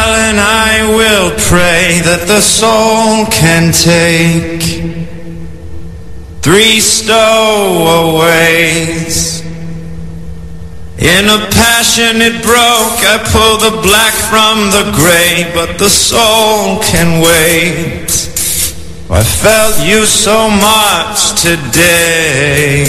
smile and I will pray that the soul can take 3 stowaways. In a passion it broke, I pulled the black from the gray, but the soul can wait. I felt you so much today.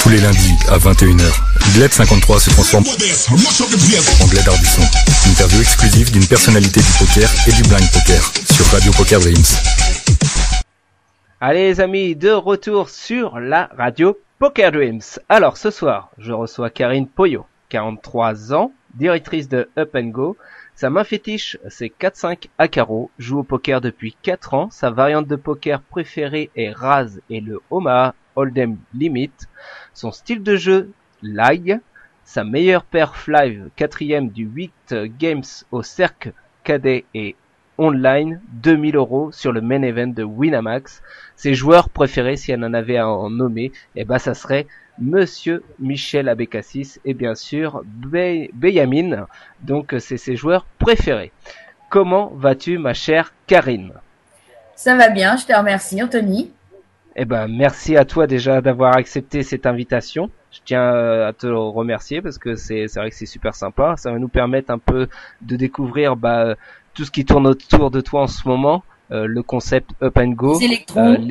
Tous les lundis à 21h, Gleb 53 se transforme en Gleb Ardisson. Interview exclusive d'une personnalité du poker et du blind poker sur Radio Poker Dreams. Allez les amis, de retour sur la Radio Poker Dreams. Alors ce soir, je reçois Karine Poyot, 43 ans, directrice de Up & Go. Sa main fétiche, c'est 4-5 à carreau, joue au poker depuis 4 ans. Sa variante de poker préférée est Raz et le Omaha Hold'em Limit. Son style de jeu, lag. Sa meilleure perf live, 4ème du 8 Games au Cercle Cadet et Online, 2000 € sur le main event de Winamax. Ses joueurs préférés, si elle en avait à en nommer, ça serait Monsieur Michel Abécassis et bien sûr Beyamin. Donc c'est ses joueurs préférés. Comment vas-tu ma chère Karine? Ça va bien, je te remercie Anthony. Merci à toi déjà d'avoir accepté cette invitation. Je tiens à te remercier parce que c'est vrai que c'est super sympa. Ça va nous permettre un peu de découvrir tout ce qui tourne autour de toi en ce moment. Le concept Up & Go. Les électrons.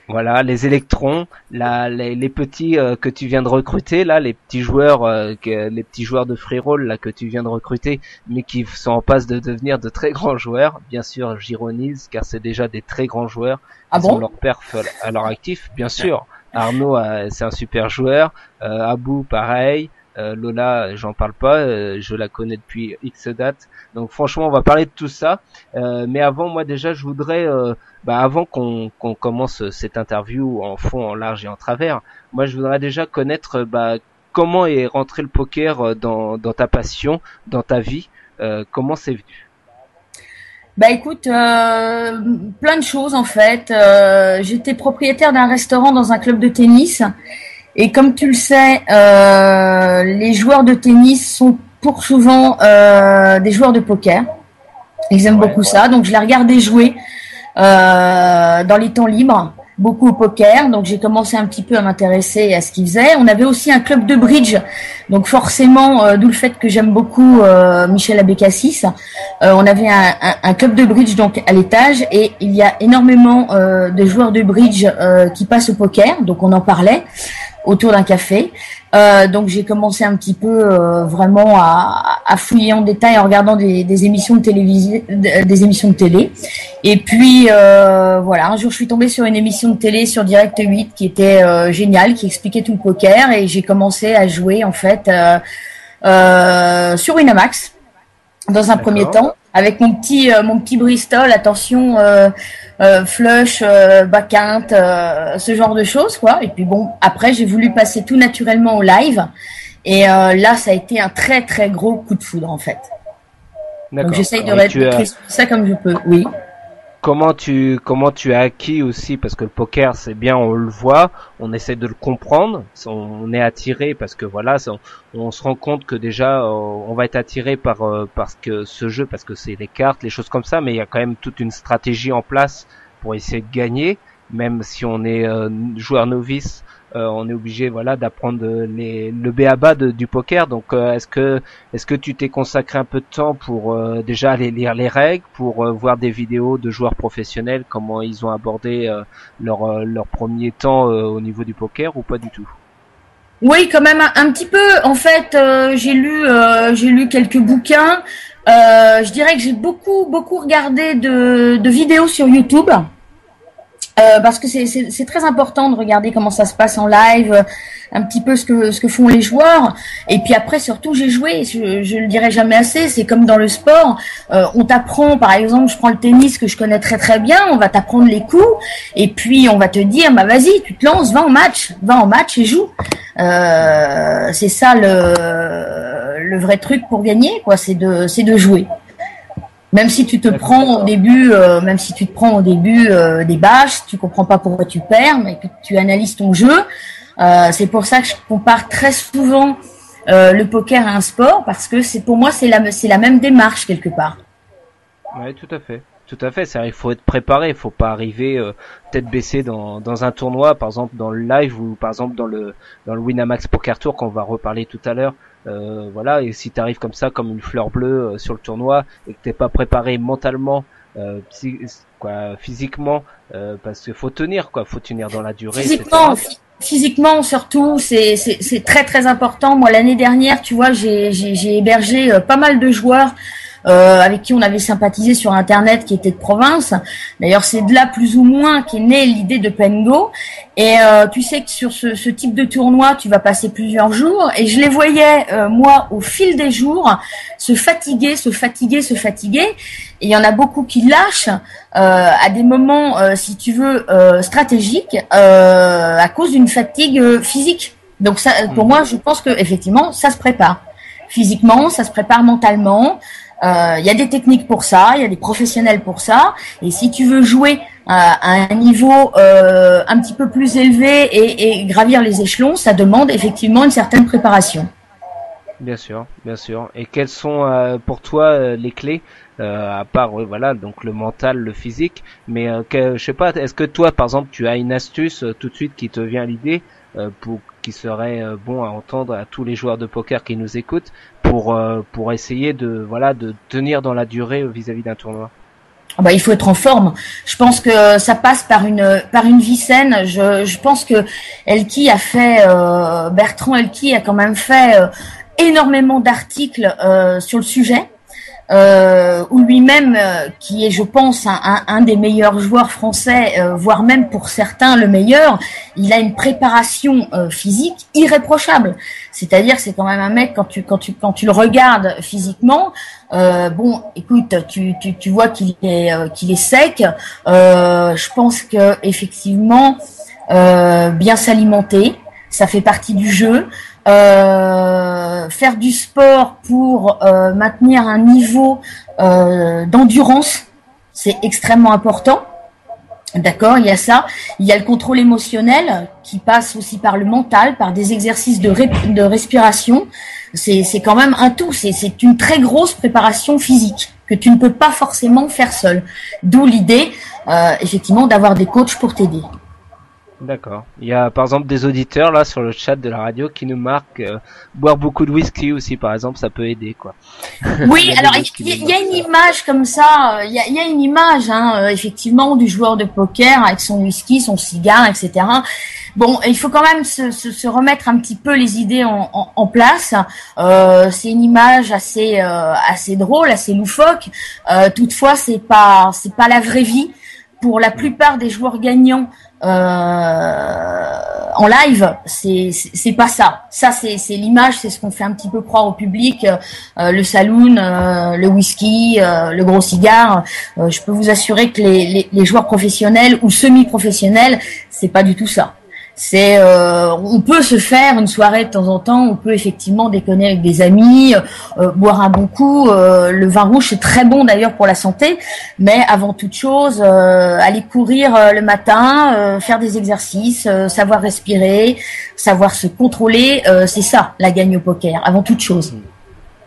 Les électrons, les petits que tu viens de recruter là, les petits joueurs de free roll là que tu viens de recruter, mais qui sont en passe de devenir de très grands joueurs. Bien sûr, j'ironise car c'est déjà des très grands joueurs. Ils ont leur perf à leur actif, bien sûr. Arnaud, c'est un super joueur. Abou, pareil. Lola, j'en parle pas. Je la connais depuis X date. Donc franchement, on va parler de tout ça. Mais avant, moi déjà, je voudrais, avant qu'on commence cette interview en fond, en large et en travers, moi je voudrais déjà connaître comment est rentré le poker dans ta passion, dans ta vie. Comment c'est venu? Écoute, plein de choses en fait. J'étais propriétaire d'un restaurant dans un club de tennis. Et comme tu le sais, les joueurs de tennis sont pour souvent des joueurs de poker. Ils aiment beaucoup ça, donc je les regardais jouer dans les temps libres, beaucoup au poker. Donc j'ai commencé un petit peu à m'intéresser à ce qu'ils faisaient. On avait aussi un club de bridge, donc forcément, d'où le fait que j'aime beaucoup Michel Abécassis. On avait un club de bridge donc à l'étage, et il y a énormément de joueurs de bridge qui passent au poker, donc on en parlait autour d'un café. Donc j'ai commencé un petit peu vraiment à fouiller en détail en regardant des émissions de télévision, des émissions de télé. Et puis un jour je suis tombée sur une émission de télé sur Direct 8 qui était géniale, qui expliquait tout le poker, et j'ai commencé à jouer en fait sur Winamax dans un premier temps avec mon petit Bristol, attention flush, backhand, ce genre de choses quoi. Et puis bon, après j'ai voulu passer tout naturellement au live, et là ça a été un très très gros coup de foudre en fait. Donc j'essaye de répliquer ça comme je peux. Oui. Comment tu as acquis aussi, parce que le poker c'est bien, on le voit, on essaie de le comprendre, on est attiré parce que on se rend compte que déjà on va être attiré parce que ce jeu, parce que c'est les cartes, les choses comme ça, mais il y a quand même toute une stratégie en place pour essayer de gagner. même si on est joueur novice, on est obligé voilà d'apprendre le b.a.-ba du poker. Donc est-ce que tu t'es consacré un peu de temps pour déjà aller lire les règles, pour voir des vidéos de joueurs professionnels, comment ils ont abordé leur premier temps au niveau du poker, ou pas du tout? Oui, quand même un petit peu. En fait, j'ai lu quelques bouquins. Je dirais que j'ai beaucoup regardé de vidéos sur YouTube. Parce que c'est très important de regarder comment ça se passe en live, un petit peu ce que font les joueurs. Et puis après, surtout, j'ai joué. Je le dirai jamais assez. C'est comme dans le sport. On t'apprend, par exemple, je prends le tennis que je connais très très bien. On va t'apprendre les coups, et puis on va te dire, bah vas-y, tu te lances, va en match et joue. C'est ça le vrai truc pour gagner, quoi. C'est de jouer. Même si tu te prends au début, des bâches, tu comprends pas pourquoi tu perds, mais que tu analyses ton jeu. C'est pour ça que je compare très souvent le poker à un sport, parce que pour moi c'est la même démarche quelque part. Ouais, tout à fait. Tout à fait, c'est-à-dire il faut être préparé, il faut pas arriver tête baissée dans un tournoi, par exemple dans le live, ou par exemple dans le Winamax Poker Tour qu'on va reparler tout à l'heure. Voilà, et si t'arrives comme ça, comme une fleur bleue sur le tournoi, et que t'es pas préparé mentalement, physiquement, parce qu'il faut tenir dans la durée. Physiquement surtout, c'est très très important. Moi l'année dernière, tu vois, j'ai hébergé pas mal de joueurs avec qui on avait sympathisé sur internet, qui étaient de province. D'ailleurs, c'est de là plus ou moins qu'est née l'idée de Pengo. Et tu sais que sur ce type de tournoi, tu vas passer plusieurs jours, et je les voyais moi au fil des jours se fatiguer. Et il y en a beaucoup qui lâchent à des moments, si tu veux, stratégiques, à cause d'une fatigue physique. Donc ça, pour moi, je pense que effectivement, ça se prépare physiquement, ça se prépare mentalement. Il y a des techniques pour ça, il y a des professionnels pour ça. Et si tu veux jouer à un niveau un petit peu plus élevé et gravir les échelons, ça demande effectivement une certaine préparation. Bien sûr. Et quelles sont pour toi les clés, à part voilà, donc le mental, le physique, mais je sais pas, est-ce que toi par exemple tu as une astuce tout de suite qui te vient à l'idée, qui serait bon à entendre à tous les joueurs de poker qui nous écoutent, pour essayer de tenir dans la durée vis-à-vis d'un tournoi? Il faut être en forme. Je pense que ça passe par une vie saine. Je pense que Bertrand Elki a quand même fait énormément d'articles sur le sujet. Ou lui-même, qui est, je pense, un des meilleurs joueurs français, voire même pour certains le meilleur, il a une préparation physique irréprochable. C'est-à-dire, c'est quand même un mec, quand tu le regardes physiquement, écoute, tu vois qu'il est sec. Je pense que effectivement, bien s'alimenter, ça fait partie du jeu. Faire du sport pour maintenir un niveau d'endurance, c'est extrêmement important. D'accord, il y a ça. Il y a le contrôle émotionnel qui passe aussi par le mental, par des exercices de respiration. C'est quand même un tout. C'est une très grosse préparation physique que tu ne peux pas forcément faire seul. D'où l'idée, effectivement, d'avoir des coachs pour t'aider. D'accord. Il y a par exemple des auditeurs là sur le chat de la radio qui nous marquent boire beaucoup de whisky aussi, par exemple, ça peut aider, quoi. Oui, alors il y a une image comme ça, il y a une image effectivement du joueur de poker avec son whisky, son cigare, etc. Bon, il faut quand même se remettre un petit peu les idées en place. C'est une image assez drôle, assez loufoque. Toutefois, c'est pas la vraie vie. Pour la plupart des joueurs gagnants en live, c'est pas ça. Ça, c'est l'image, c'est ce qu'on fait un petit peu croire au public. Le saloon, le whisky, le gros cigare. Je peux vous assurer que les joueurs professionnels ou semi-professionnels, c'est pas du tout ça. On peut se faire une soirée de temps en temps, on peut effectivement déconner avec des amis, boire un bon coup. Le vin rouge, c'est très bon d'ailleurs pour la santé, mais avant toute chose, aller courir le matin, faire des exercices, savoir respirer, savoir se contrôler, c'est ça la gagne au poker, avant toute chose.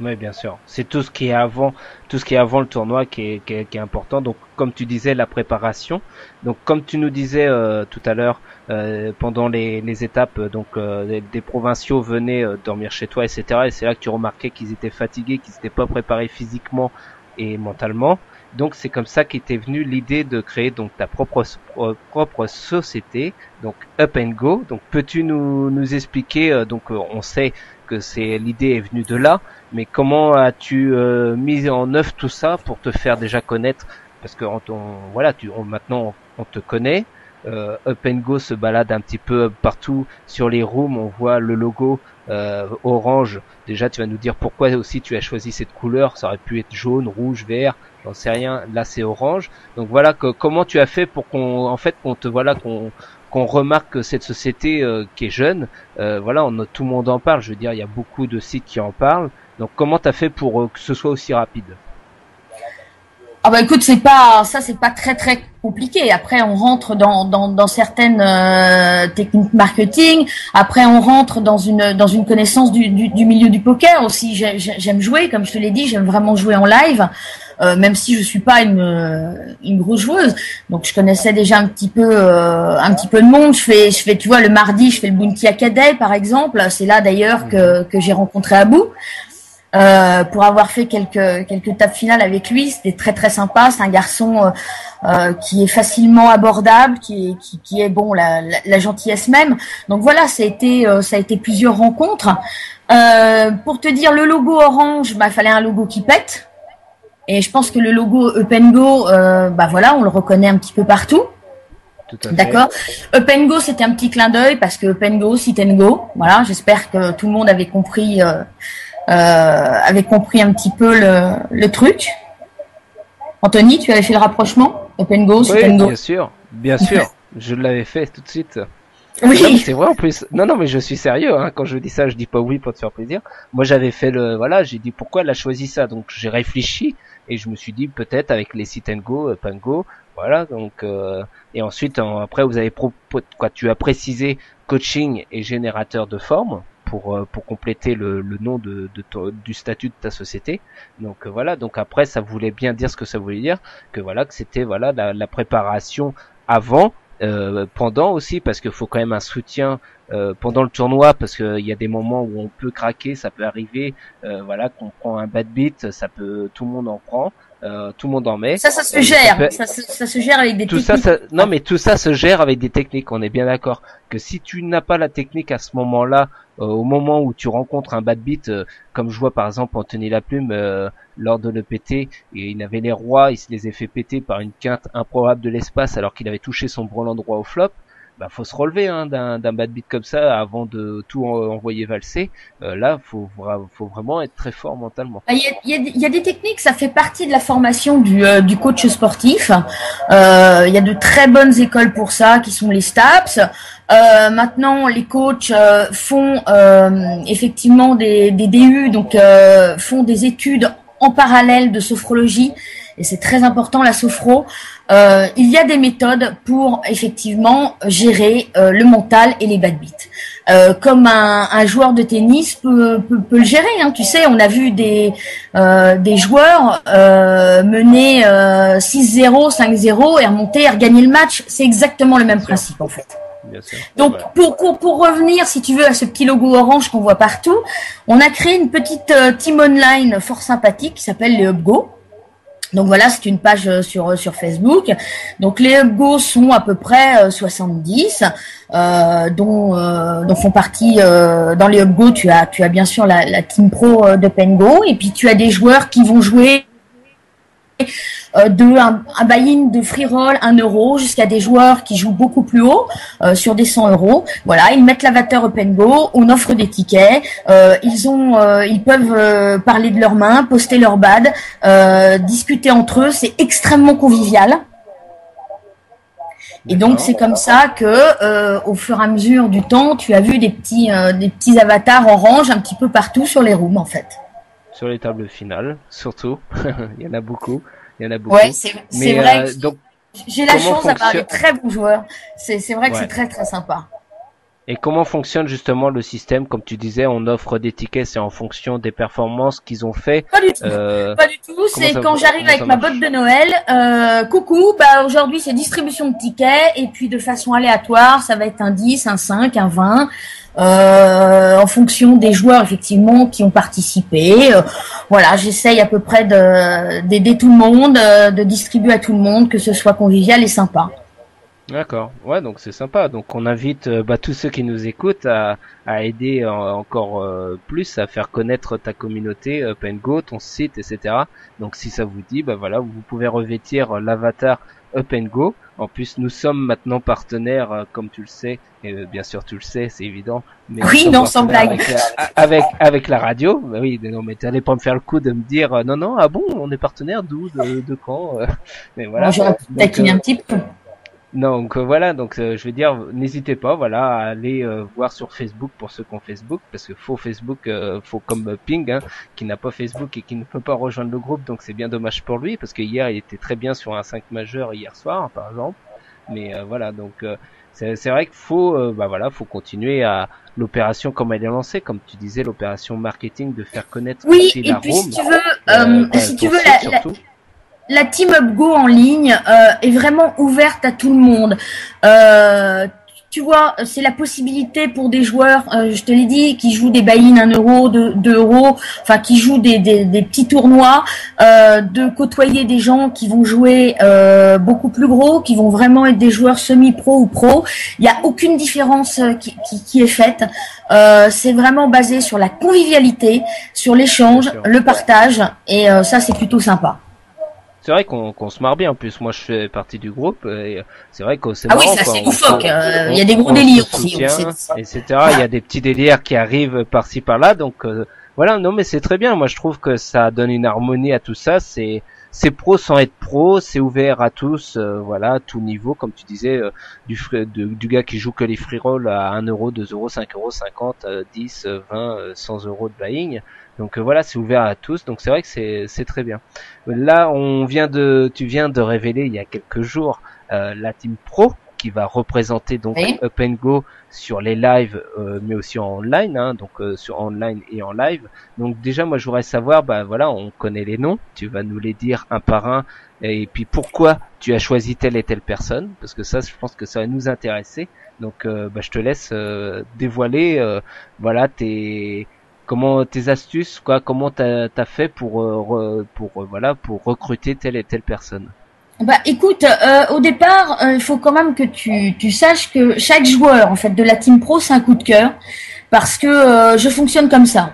Oui, bien sûr. C'est tout ce qui est avant, tout ce qui est avant le tournoi qui est important. Donc, comme tu disais, la préparation. Donc, comme tu nous disais tout à l'heure, pendant les étapes, des provinciaux venaient dormir chez toi, etc. Et c'est là que tu remarquais qu'ils étaient fatigués, qu'ils n'étaient pas préparés physiquement et mentalement. Donc, c'est comme ça qu'était venue l'idée de créer donc ta propre société, donc Up and Go. Donc, peux-tu nous expliquer on sait que c'est l'idée est venue de là. Mais comment as-tu mis en œuvre tout ça pour te faire déjà connaître? Parce que maintenant on te connaît. Up and Go se balade un petit peu partout sur les rooms. On voit le logo orange. Déjà, tu vas nous dire pourquoi aussi tu as choisi cette couleur. Ça aurait pu être jaune, rouge, vert. J'en sais rien. Là, c'est orange. Donc voilà, comment tu as fait pour qu'on remarque cette société qui est jeune. Tout le monde en parle. Je veux dire, il y a beaucoup de sites qui en parlent. Donc comment t'as fait pour que ce soit aussi rapide? Ah bah écoute, c'est pas très très compliqué. Après on rentre dans certaines techniques marketing. Après on rentre dans une connaissance du milieu du poker aussi. J'aime jouer, comme je te l'ai dit, j'aime vraiment jouer en live. Même si je suis pas une grosse joueuse, donc je connaissais déjà un petit peu de monde. Je fais, tu vois, le mardi, je fais le Bounty Academy par exemple. C'est là d'ailleurs que j'ai rencontré Abou. Pour avoir fait quelques tables finales avec lui, c'était très très sympa. C'est un garçon qui est facilement abordable, qui est bon, la gentillesse même. Donc voilà, ça a été plusieurs rencontres. Pour te dire, le logo orange, fallait un logo qui pète. Et je pense que le logo Up and Go, on le reconnaît un petit peu partout. D'accord. Up and Go, c'était un petit clin d'œil parce que Up and Go, sit and go. Voilà, j'espère que tout le monde avait compris un petit peu le truc. Anthony, tu avais fait le rapprochement? Up and Go, sit and go. Bien sûr, je l'avais fait tout de suite. Oui. Non, c'est vrai en plus. Non, mais je suis sérieux. Hein. Quand je dis ça, je dis pas oui pour te faire plaisir. Moi, j'avais fait j'ai dit pourquoi elle a choisi ça. Donc j'ai réfléchi et je me suis dit peut-être avec les sit and go, up and go. Voilà. Donc et ensuite après vous avez tu as précisé coaching et générateur de forme pour compléter le nom du statut de ta société. Donc voilà. Donc après ça voulait bien dire ce que ça voulait dire que c'était la préparation avant. Pendant aussi parce qu'il faut quand même un soutien pendant le tournoi parce que il y a des moments où on peut craquer, ça peut arriver qu'on prend un bad beat, tout le monde en prend, tout le monde en met. Ça se gère, ça se gère avec des techniques. Mais tout ça se gère avec des techniques, on est bien d'accord que si tu n'as pas la technique à ce moment-là, au moment où tu rencontres un bad beat, comme je vois par exemple Anthony Laplume lors de l'EPT, et il avait les rois, il se les a fait péter par une quinte improbable de l'espace alors qu'il avait touché son bon endroit au flop. Faut se relever d'un bad beat comme ça avant de tout envoyer valser. Là, faut vraiment être très fort mentalement. Il y a des techniques, ça fait partie de la formation du coach sportif. Il y a de très bonnes écoles pour ça, qui sont les STAPS. Maintenant, les coachs font effectivement des DU, donc font des études en parallèle de sophrologie. Et c'est très important, la sophro. Il y a des méthodes pour effectivement gérer le mental et les bad beats. Comme un joueur de tennis peut le gérer. Hein. Tu sais, on a vu des joueurs mener 6-0, 5-0 et remonter et regagner le match. C'est exactement le même principe en fait. Bien sûr. Donc pour revenir, si tu veux, à ce petit logo orange qu'on voit partout, on a créé une petite team online fort sympathique qui s'appelle les UpGo. Donc voilà, c'est une page sur Facebook. Donc les UpGo sont à peu près 70, dont font partie dans les UpGo. Tu as bien sûr la team pro de Pengo, et puis tu as des joueurs qui vont jouer un buy-in de free roll 1 euro jusqu'à des joueurs qui jouent beaucoup plus haut sur des 100 euros. Voilà, ils mettent l'avatar Open Go, on offre des tickets, ils peuvent parler de leurs mains, poster leur bad, discuter entre eux, c'est extrêmement convivial. Et donc c'est comme ça que au fur et à mesure du temps, tu as vu des petits avatars orange un petit peu partout sur les rooms en fait. Sur les tables finales, surtout. Il y en a beaucoup. Ouais, c'est vrai. Donc, j'ai la chance d'avoir des très bons joueurs. C'est vrai que c'est très très sympa. Et comment fonctionne justement le système? Comme tu disais, on offre des tickets, c'est en fonction des performances qu'ils ont fait. Pas du tout. Pas du tout. C'est quand j'arrive avec ma botte de Noël. Coucou, aujourd'hui c'est distribution de tickets et puis de façon aléatoire, ça va être un 10, un 5, un 20. En fonction des joueurs effectivement qui ont participé. Voilà, j'essaye à peu près d'aider tout le monde, de distribuer à tout le monde, que ce soit convivial et sympa. D'accord, ouais, donc c'est sympa. Donc on invite tous ceux qui nous écoutent à aider encore plus à faire connaître ta communauté Up & Go, ton site, etc. Donc si ça vous dit, voilà, vous pouvez revêtir l'avatar Up & Go. En plus, nous sommes maintenant partenaires, comme tu le sais, et bien sûr tu le sais, c'est évident. Mais oui, non, sans blague. Avec la radio. Bah oui, non, mais t'allais pas me faire le coup de me dire non, ah bon, on est partenaire d'où, de quand. Mais voilà. Bon, j'aurais pu taquiner un petit peu. Donc voilà, donc je veux dire, n'hésitez pas, voilà, à aller voir sur Facebook pour ceux qui ont Facebook, parce que faut Facebook, faut comme Ping, hein, qui n'a pas Facebook et qui ne peut pas rejoindre le groupe, donc c'est bien dommage pour lui, parce que hier il était très bien sur un 5 majeur hier soir, par exemple. Mais voilà, donc c'est vrai qu'il faut, faut continuer à l'opération comme elle est lancée, comme tu disais, l'opération marketing de faire connaître aussi la puis Rome. si tu veux, la Team Up Go en ligne est vraiment ouverte à tout le monde. Tu vois, c'est la possibilité pour des joueurs, je te l'ai dit, qui jouent des buy-in 1 euro, 2 euros, enfin qui jouent des petits tournois, de côtoyer des gens qui vont jouer beaucoup plus gros, qui vont vraiment être des joueurs semi-pro ou pro. Il n'y a aucune différence qui est faite. C'est vraiment basé sur la convivialité, sur l'échange, le partage, et ça c'est plutôt sympa. C'est vrai qu'on se marre bien. En plus, moi, je fais partie du groupe et c'est vrai que c'est marrant. Ah oui, ça c'est loufoque. Il y a des gros délires aussi, etc. Il y a des petits délires qui arrivent par-ci par-là. Donc voilà, non, mais c'est très bien. Moi, je trouve que ça donne une harmonie à tout ça. C'est pro sans être pro. C'est ouvert à tous. Voilà, à tout niveau, comme tu disais, du gars qui joue que les free rolls à 1 euro, 2 euros, 5 euros, 50, 10, 20, 100 euros de buying. Donc voilà, c'est ouvert à tous, donc c'est vrai que c'est très bien. Là, tu viens de révéler il y a quelques jours la team pro qui va représenter donc Up & Go sur les lives, mais aussi en online, hein, donc sur online et en live. Donc déjà, moi, je voudrais savoir, voilà, on connaît les noms, tu vas nous les dire un par un, et puis pourquoi tu as choisi telle et telle personne, parce que ça, je pense que ça va nous intéresser. Donc, je te laisse dévoiler, voilà, tes astuces, quoi, comment t'as fait pour recruter telle et telle personne. Écoute, au départ, il faut quand même que tu saches que chaque joueur en fait de la team pro c'est un coup de cœur, parce que je fonctionne comme ça.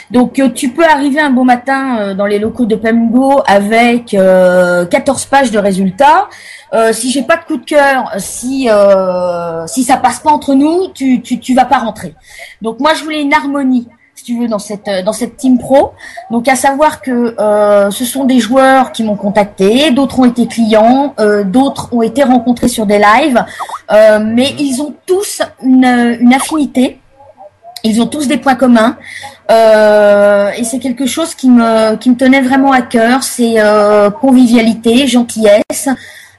Donc tu peux arriver un beau matin dans les locaux de Up & Go avec 14 pages de résultats. Si j'ai pas de coup de cœur, si ça passe pas entre nous, tu vas pas rentrer. Donc moi je voulais une harmonie, si tu veux, dans cette team pro. Donc à savoir que ce sont des joueurs qui m'ont contacté, d'autres ont été clients, d'autres ont été rencontrés sur des lives, mais ils ont tous une affinité, ils ont tous des points communs, et c'est quelque chose qui me tenait vraiment à cœur, c'est convivialité, gentillesse,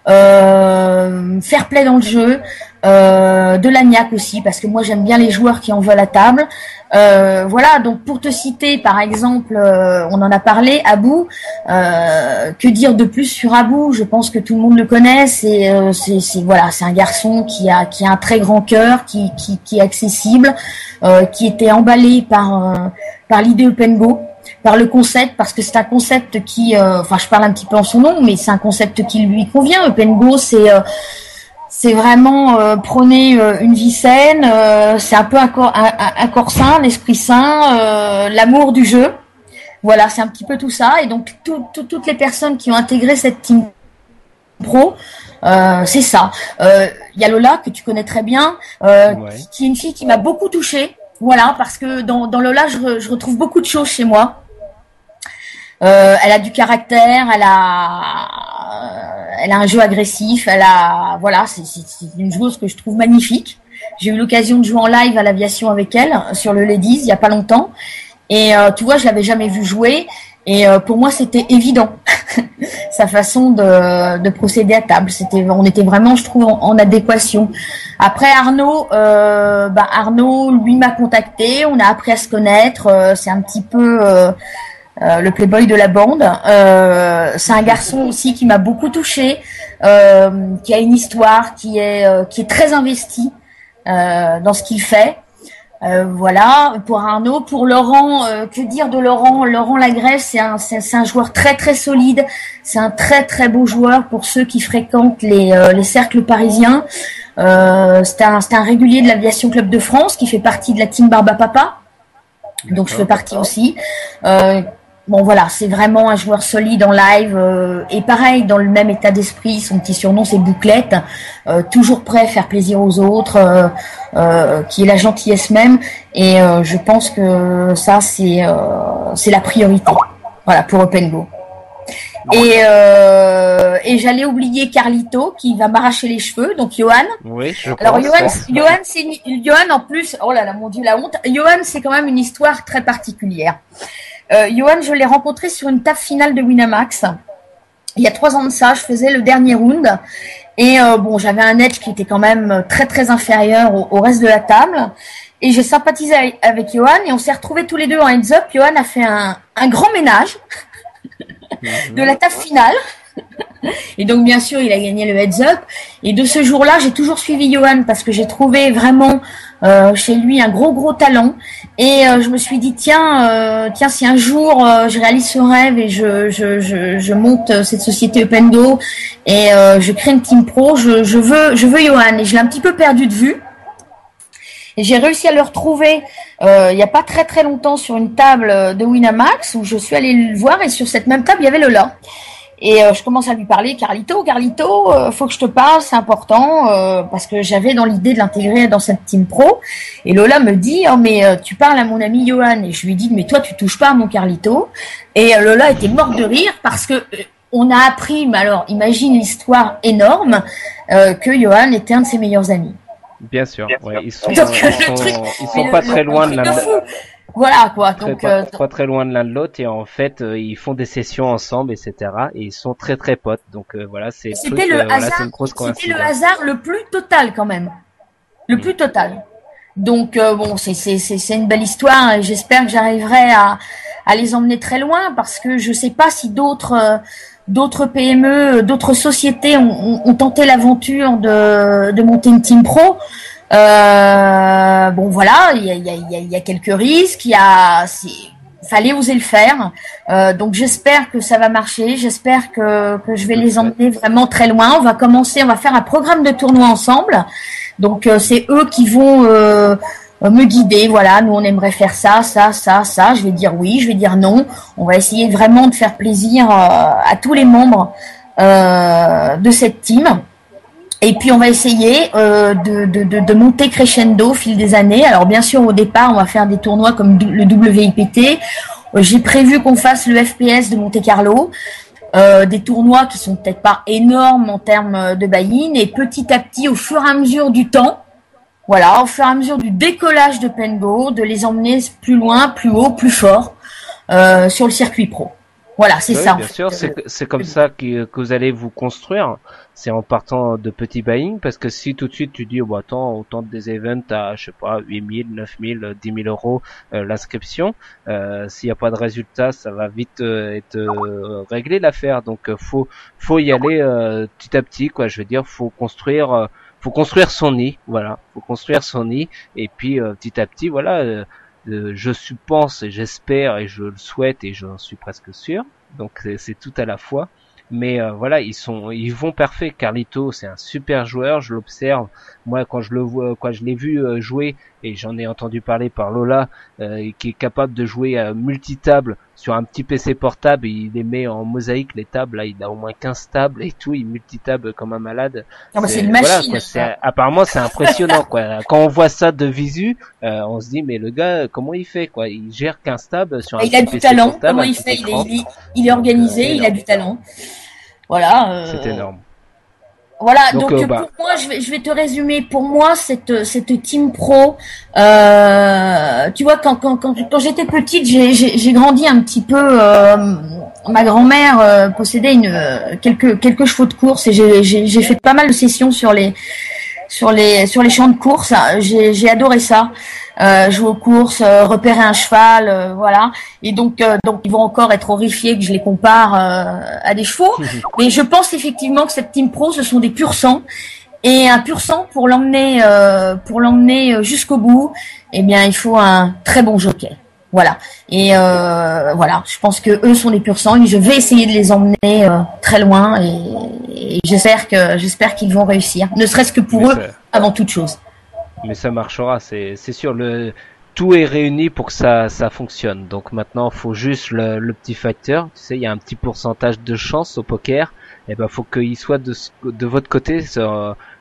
fair play dans le jeu, de l'agnac aussi, parce que moi j'aime bien les joueurs qui en veulent à table. Voilà, donc pour te citer par exemple, on en a parlé, Abou, que dire de plus sur Abou? Je pense que tout le monde le connaît, c'est un garçon qui a un très grand cœur, qui est accessible, qui était emballé par l'idée Up & Go, par le concept, parce que c'est un concept qui, je parle un petit peu en son nom, mais c'est un concept qui lui convient. Up & Go, c'est vraiment prôner une vie saine, c'est un peu un corps sain, un esprit sain, l'amour du jeu. Voilà, c'est un petit peu tout ça. Et donc toutes les personnes qui ont intégré cette team pro, c'est ça. Il y a Lola que tu connais très bien, qui est une fille qui m'a beaucoup touchée. Voilà, parce que dans Lola, je retrouve beaucoup de choses chez moi. Elle a du caractère, elle a un jeu agressif, c'est une joueuse que je trouve magnifique. J'ai eu l'occasion de jouer en live à l'aviation avec elle sur le Ladies il y a pas longtemps, et tu vois, je l'avais jamais vue jouer, Et pour moi, c'était évident sa façon de procéder à table. On était vraiment, je trouve, en adéquation. Après Arnaud, lui m'a contacté. On a appris à se connaître. C'est un petit peu le playboy de la bande. C'est un garçon aussi qui m'a beaucoup touchée, qui a une histoire, qui est très investi dans ce qu'il fait. Voilà, pour Arnaud. Pour Laurent, que dire de Laurent? Laurent Lagrève, c'est un joueur très très solide. C'est un très très beau joueur pour ceux qui fréquentent les cercles parisiens. C'est un régulier de l'Aviation Club de France qui fait partie de la team Barba Papa. Donc je fais partie aussi. Bon voilà, c'est vraiment un joueur solide en live et pareil dans le même état d'esprit. Son petit surnom c'est Bouclette, toujours prêt à faire plaisir aux autres, qui est la gentillesse même. Et je pense que ça c'est la priorité. Voilà pour Open Go. Et j'allais oublier Carlito qui va m'arracher les cheveux, donc Johan. Oui, je pense. Alors Johan en plus, oh là là mon Dieu la honte. Johan c'est quand même une histoire très particulière. Johan, je l'ai rencontré sur une table finale de Winamax. Il y a 3 ans de ça, je faisais le dernier round. Et j'avais un edge qui était quand même très très inférieur au reste de la table. Et j'ai sympathisé avec Johan et on s'est retrouvés tous les deux en heads up. Johan a fait un grand ménage de la table finale. Et donc bien sûr il a gagné le heads up. Et de ce jour-là j'ai toujours suivi Johan parce que j'ai trouvé vraiment chez lui un gros talent. Et je me suis dit tiens si un jour je réalise ce rêve et je monte cette société Open Go et je crée une team pro, je veux Johan. Et je l'ai un petit peu perdu de vue. Et j'ai réussi à le retrouver il y a pas très très longtemps sur une table de Winamax où je suis allée le voir et sur cette même table il y avait Lola. Et je commence à lui parler, Carlito, faut que je te parle, c'est important, parce que j'avais dans l'idée de l'intégrer dans cette team pro. Et Lola me dit, oh mais tu parles à mon ami Johan. Et je lui dis, mais toi tu touches pas à mon Carlito. Et Lola était morte de rire parce que on a appris, mais alors imagine l'histoire énorme, que Johan était un de ses meilleurs amis. Bien sûr, ouais, ils sont pas très loin de l'un. Voilà quoi. Donc pas très loin de l'un de l'autre et en fait ils font des sessions ensemble etc. Et ils sont très très potes donc voilà c'est. C'était le hasard. Voilà, une grosse coïncidence. C'était le hasard le plus total quand même. Le plus total. Donc c'est une belle histoire et j'espère que j'arriverai à les emmener très loin parce que je sais pas si d'autres PME, d'autres sociétés ont tenté l'aventure de monter une team pro. Voilà, il y a quelques risques, fallait oser le faire. Donc j'espère que ça va marcher, j'espère que je vais les emmener vraiment très loin. On va faire un programme de tournoi ensemble. Donc c'est eux qui vont me guider. Voilà, nous on aimerait faire ça. Je vais dire oui, je vais dire non. On va essayer vraiment de faire plaisir à tous les membres de cette team. Et puis on va essayer de monter crescendo au fil des années. Alors bien sûr au départ on va faire des tournois comme le WIPT. J'ai prévu qu'on fasse le FPS de Monte Carlo, des tournois qui sont peut-être pas énormes en termes de buy-in et petit à petit au fur et à mesure du temps, voilà, au fur et à mesure du décollage de Pengo, de les emmener plus loin, plus haut, plus fort sur le circuit pro. Voilà, c'est ça. Bien sûr, c'est comme ça que vous allez vous construire. C'est en partant de petits buy-in, parce que si tout de suite tu dis, oh, bah, attends, autant des events à, je sais pas, 8 000, 9 000, 10 000 euros l'inscription, s'il n'y a pas de résultat, ça va vite être réglé l'affaire. Donc faut y aller petit à petit, quoi. Je veux dire, faut construire son nid, voilà. Faut construire son nid, et puis petit à petit, voilà. Je pense et j'espère et je le souhaite et j'en suis presque sûr. Donc c'est tout à la fois. Mais voilà, ils vont parfait. Carlito, c'est un super joueur, je l'observe. Moi, quand je l'ai vu jouer, et j'en ai entendu parler par Lola, qui est capable de jouer à multitable sur un petit PC portable, et il les met en mosaïque les tables. Là, il a au moins 15 tables et tout, il multitable comme un malade. Non, c'est une machine. Voilà, apparemment, c'est impressionnant, quoi. Quand on voit ça de visu, on se dit, mais le gars, comment il fait, quoi? Il gère 15 tables sur un petit PC portable. Il a du talent. Comment il fait? Il est organisé, il a du talent. Voilà. C'est énorme. Voilà, donc pour moi, je vais te résumer. Pour moi, cette team pro, tu vois, quand j'étais petite, j'ai grandi un petit peu. Ma grand-mère possédait quelques chevaux de course et j'ai fait pas mal de sessions sur les champs de course. J'ai adoré ça. Jouer aux courses, repérer un cheval, voilà. Et donc ils vont encore être horrifiés que je les compare à des chevaux. Mais je pense effectivement que cette team pro, ce sont des pur sang. Et un pur sang, pour l'emmener jusqu'au bout, eh bien, il faut un très bon jockey. Voilà. Et voilà, je pense que eux sont des pur sang et je vais essayer de les emmener très loin et j'espère qu'ils vont réussir, ne serait-ce que pour eux avant toute chose. Mais ça marchera, c'est sûr. Tout est réuni pour que ça fonctionne. Donc maintenant, faut juste le petit facteur. Tu sais, il y a un petit pourcentage de chance au poker. Et ben, faut qu'il soit de votre côté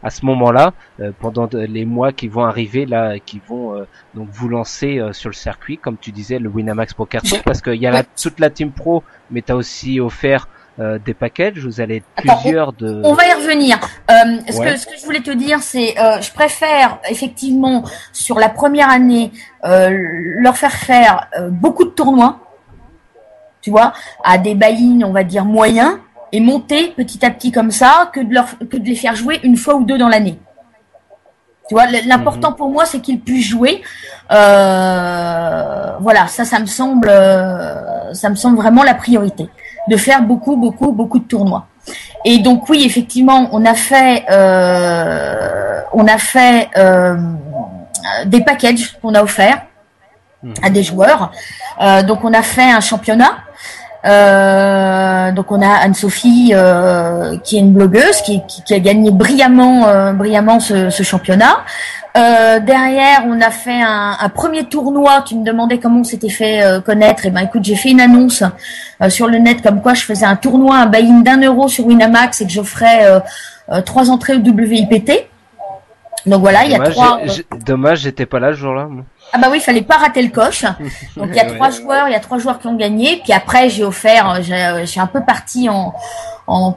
à ce moment-là, pendant les mois qui vont arriver là, qui vont donc vous lancer sur le circuit, comme tu disais, le Winamax Poker Tour, parce qu'il y a toute la team pro, mais t'as aussi offert des packages. Vous allez être plusieurs de. On va y revenir. Ce que je voulais te dire, c'est je préfère effectivement sur la première année leur faire faire beaucoup de tournois, tu vois, à des buy-in, on va dire moyens, et monter petit à petit comme ça, que de les faire jouer une fois ou deux dans l'année. Tu vois, l'important pour moi, c'est qu'ils puissent jouer. Voilà, ça me semble vraiment la priorité, de faire beaucoup de tournois. Et donc oui, effectivement, on a fait des packages qu'on a offerts à des joueurs. Donc on a fait un championnat. Donc on a Anne-Sophie qui est une blogueuse qui a gagné brillamment ce championnat. Derrière, on a fait un premier tournoi. Tu me demandais comment on s'était fait connaître. Et ben écoute, j'ai fait une annonce sur le net comme quoi je faisais un tournoi, un buy-in d'€1 sur Winamax et que j'offrais 3 entrées au WIPT. Donc voilà, il y a 3. Dommage, j'étais pas là ce jour-là. Moi. Ah bah oui, il fallait pas rater le coche. Donc il y a 3 joueurs qui ont gagné. Puis après j'ai offert, j'ai un peu parti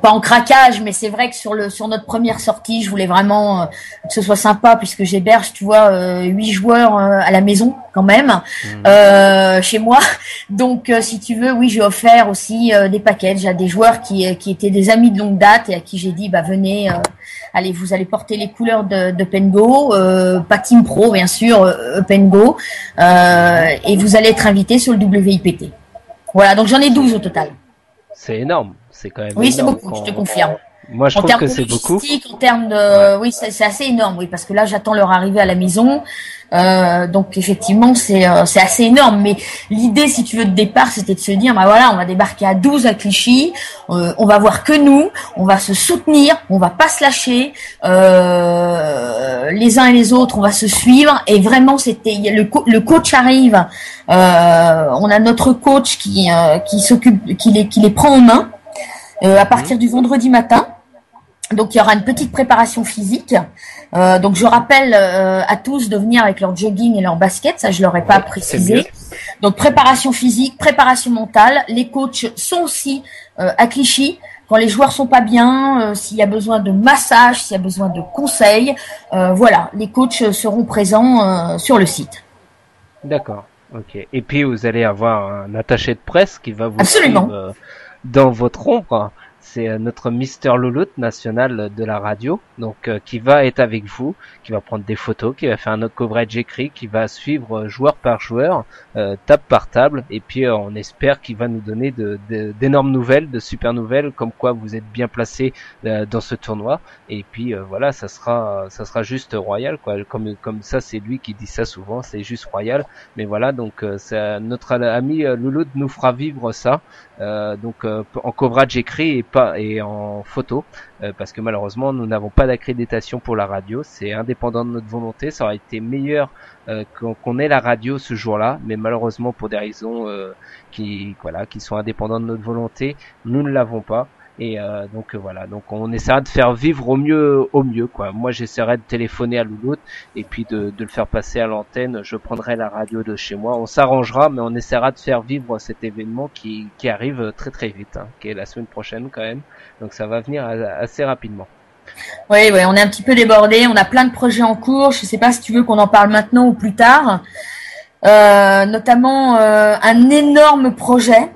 pas en craquage, mais c'est vrai que sur notre première sortie, je voulais vraiment que ce soit sympa puisque j'héberge, tu vois, 8 joueurs à la maison quand même, chez moi. Donc si tu veux, oui, j'ai offert aussi des packages à des joueurs qui étaient des amis de longue date et à qui j'ai dit bah venez. Allez, vous allez porter les couleurs de Pengo, pas Team Pro bien sûr, Pengo, et vous allez être invité sur le WIPT. Voilà, donc j'en ai 12 au total. C'est énorme, c'est quand même. Oui, c'est beaucoup, je te confirme. Moi, je trouve que c'est beaucoup. En termes de, oui, c'est assez énorme, oui, parce que là, j'attends leur arrivée à la maison. Donc effectivement, c'est assez énorme. Mais l'idée, si tu veux, de départ, c'était de se dire, bah voilà, on va débarquer à 12 à Clichy, on va voir que nous, on va se soutenir, on va pas se lâcher, les uns et les autres, on va se suivre. Et vraiment, le coach arrive. On a notre coach qui s'occupe, qui les prend en main à partir du vendredi matin. Donc il y aura une petite préparation physique. Donc je rappelle à tous de venir avec leur jogging et leur basket, ça je leur ai pas précisé. Donc préparation physique, préparation mentale. Les coachs sont aussi à Clichy. Quand les joueurs sont pas bien, s'il y a besoin de massage, s'il y a besoin de conseils, voilà, les coachs seront présents sur le site. D'accord, ok. Et puis vous allez avoir un attaché de presse qui va vous Absolument. suivre dans votre ombre. C'est notre Mister Louloute national de la radio, donc qui va être avec vous, qui va prendre des photos, qui va faire un autre coverage écrit, qui va suivre joueur par joueur, table par table, et puis on espère qu'il va nous donner d'énormes nouvelles, de super nouvelles, comme quoi vous êtes bien placé dans ce tournoi, et puis voilà, ça sera juste royal, quoi. Comme ça, c'est lui qui dit ça souvent, c'est juste royal. Mais voilà, donc notre ami Louloute nous fera vivre ça. Donc en coverage écrit et en photo, parce que malheureusement nous n'avons pas d'accréditation pour la radio, c'est indépendant de notre volonté. Ça aurait été meilleur qu'on ait la radio ce jour-là, mais malheureusement pour des raisons qui sont indépendantes de notre volonté, nous ne l'avons pas. Et donc voilà, donc on essaiera de faire vivre au mieux quoi. Moi j'essaierai de téléphoner à Louloute et puis de le faire passer à l'antenne. Je prendrai la radio de chez moi, on s'arrangera, mais on essaiera de faire vivre cet événement qui arrive très très vite, qui est la semaine prochaine quand même. Donc ça va venir assez rapidement. Oui, on est un petit peu débordé. On a plein de projets en cours. Je ne sais pas si tu veux qu'on en parle maintenant ou plus tard. Notamment un énorme projet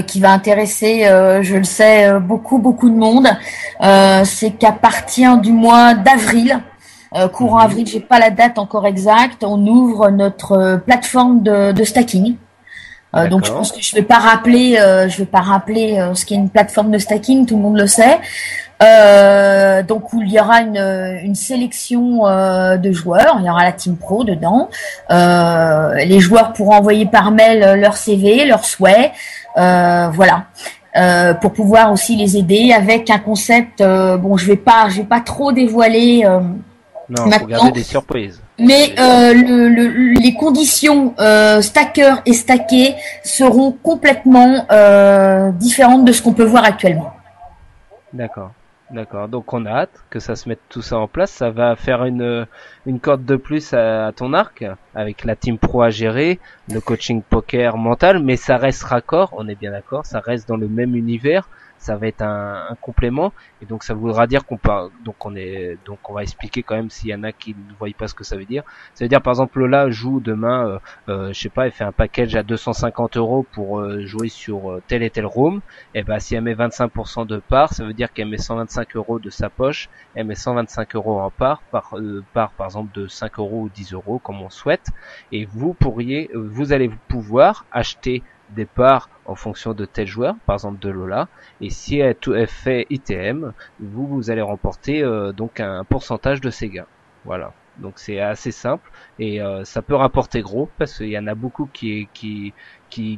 qui va intéresser, je le sais, beaucoup de monde. C'est qu'à partir du mois d'avril, courant avril, j'ai pas la date encore exacte, on ouvre notre plateforme de stacking. Donc je pense que je vais pas rappeler ce qu'est une plateforme de stacking, tout le monde le sait. Donc où il y aura une sélection de joueurs, il y aura la Team Pro dedans. Les joueurs pourront envoyer par mail leur CV, leurs souhaits, voilà. Pour pouvoir aussi les aider avec un concept. Bon, je vais pas trop dévoiler. Non, faut garder des surprises. Mais les conditions stacker et stacké seront complètement différentes de ce qu'on peut voir actuellement. D'accord. Donc on a hâte que ça se mette tout ça en place. Ça va faire une corde de plus à ton arc avec la Team Pro à gérer, le coaching poker mental, mais ça reste raccord. On est bien d'accord. Ça reste dans le même univers. Ça va être un complément, et donc ça voudra dire qu'on parle, donc on va expliquer quand même s'il y en a qui ne voient pas ce que ça veut dire. Ça veut dire par exemple Lola joue demain, je sais pas, elle fait un package à 250 € pour jouer sur tel et tel room. Et ben si elle met 25% de part, ça veut dire qu'elle met 125 € de sa poche, elle met 125 € en part par exemple de 5 € ou 10 € comme on souhaite, et vous allez pouvoir acheter des parts en fonction de tel joueur, par exemple de Lola, et si elle fait ITM, vous allez remporter donc un pourcentage de ses gains. Voilà, donc c'est assez simple, et ça peut rapporter gros parce qu'il y en a beaucoup qui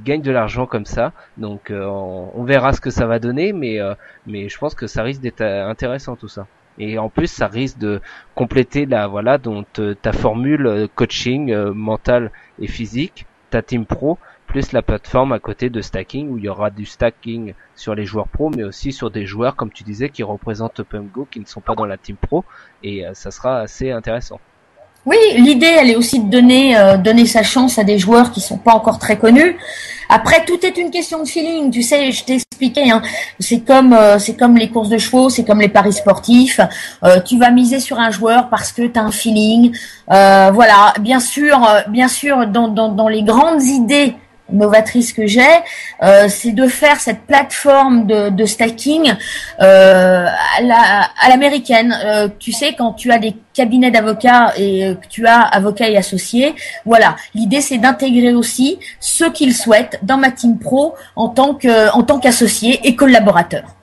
gagnent de l'argent comme ça. Donc on verra ce que ça va donner, mais je pense que ça risque d'être intéressant tout ça. Et en plus, ça risque de compléter ta formule coaching mental et physique, ta team pro, plus la plateforme à côté de stacking, où il y aura du stacking sur les joueurs pro, mais aussi sur des joueurs, comme tu disais, qui représentent OpenGo, qui ne sont pas dans la team pro, et ça sera assez intéressant. Oui, l'idée, elle est aussi de donner sa chance à des joueurs qui sont pas encore très connus. Après, tout est une question de feeling. Tu sais, je t'ai expliqué, hein. C'est comme les courses de chevaux, c'est comme les paris sportifs. Tu vas miser sur un joueur parce que t'as un feeling. Voilà. Bien sûr, dans les grandes idées novatrice que j'ai, c'est de faire cette plateforme de stacking à l'américaine. Tu sais, quand tu as des cabinets d'avocats et que tu as avocats et associés, voilà. L'idée, c'est d'intégrer aussi ceux qu'ils souhaitent dans ma team pro en tant qu'associés et collaborateurs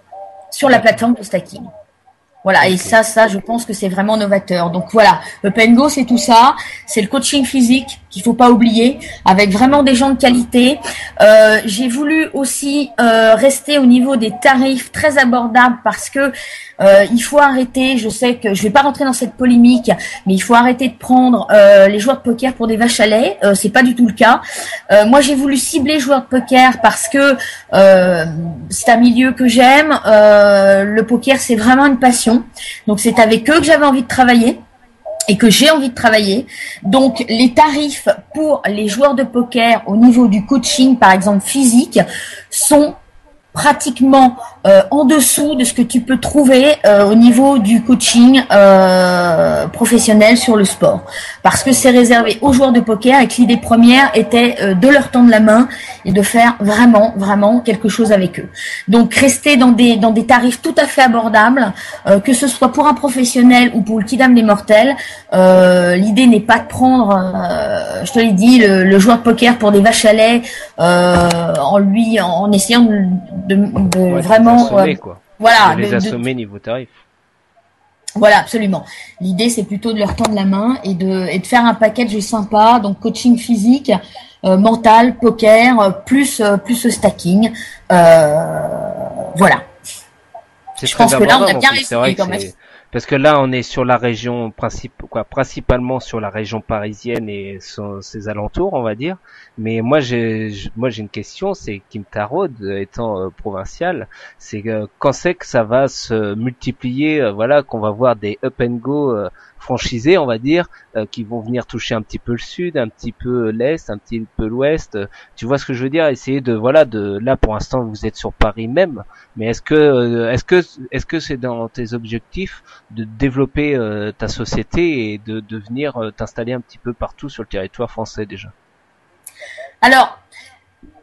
sur la plateforme de stacking. Voilà, okay. Et ça, je pense que c'est vraiment novateur. Donc voilà, OpenGo, c'est tout ça. C'est le coaching physique qu'il faut pas oublier, avec vraiment des gens de qualité. J'ai voulu aussi rester au niveau des tarifs très abordables parce que il faut arrêter. Je sais que je vais pas rentrer dans cette polémique, mais il faut arrêter de prendre les joueurs de poker pour des vaches à lait. C'est pas du tout le cas. Moi, j'ai voulu cibler les joueurs de poker parce que c'est un milieu que j'aime. Le poker, c'est vraiment une passion. Donc c'est avec eux que j'avais envie de travailler et que j'ai envie de travailler. Donc les tarifs pour les joueurs de poker au niveau du coaching, par exemple physique, sont pratiquement en dessous de ce que tu peux trouver au niveau du coaching professionnel sur le sport. Parce que c'est réservé aux joueurs de poker et que l'idée première était de leur tendre la main et de faire vraiment quelque chose avec eux. Donc rester dans des tarifs tout à fait abordables, que ce soit pour un professionnel ou pour le kidam des mortels. L'idée n'est pas de prendre, je te l'ai dit, le joueur de poker pour des vaches à lait en essayant de vraiment quoi. Voilà, de les assommer niveau tarif. Voilà, absolument. L'idée, c'est plutôt de leur tendre la main et de faire un package sympa, donc coaching physique, mental, poker, plus stacking. Voilà. Je pense que là, on a bien réussi quand même. Parce que là, on est sur la région principalement sur la région parisienne et ses alentours, on va dire. Mais moi, j'ai une question, c'est qui me taraude, étant provincial, c'est quand c'est que ça va se multiplier, voilà, qu'on va voir des up and go franchisés, on va dire, qui vont venir toucher un petit peu le sud, un petit peu l'est, un petit peu l'ouest. Tu vois ce que je veux dire? Essayer de là pour l'instant vous êtes sur Paris même, mais est-ce que c'est dans tes objectifs de développer ta société et de venir t'installer un petit peu partout sur le territoire français déjà? Alors,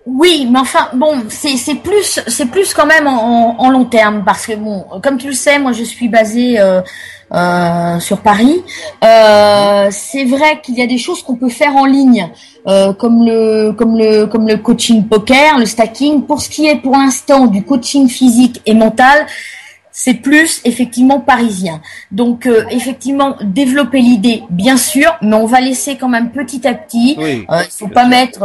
oui, mais enfin, bon, c'est plus quand même en long terme, parce que bon, comme tu le sais, moi je suis basée sur Paris. C'est vrai qu'il y a des choses qu'on peut faire en ligne, comme le coaching poker, le stacking. Pour ce qui est pour l'instant du coaching physique et mental, c'est plus effectivement parisien. Donc effectivement développer l'idée, bien sûr, mais on va laisser quand même petit à petit. Oui, Il faut pas mettre,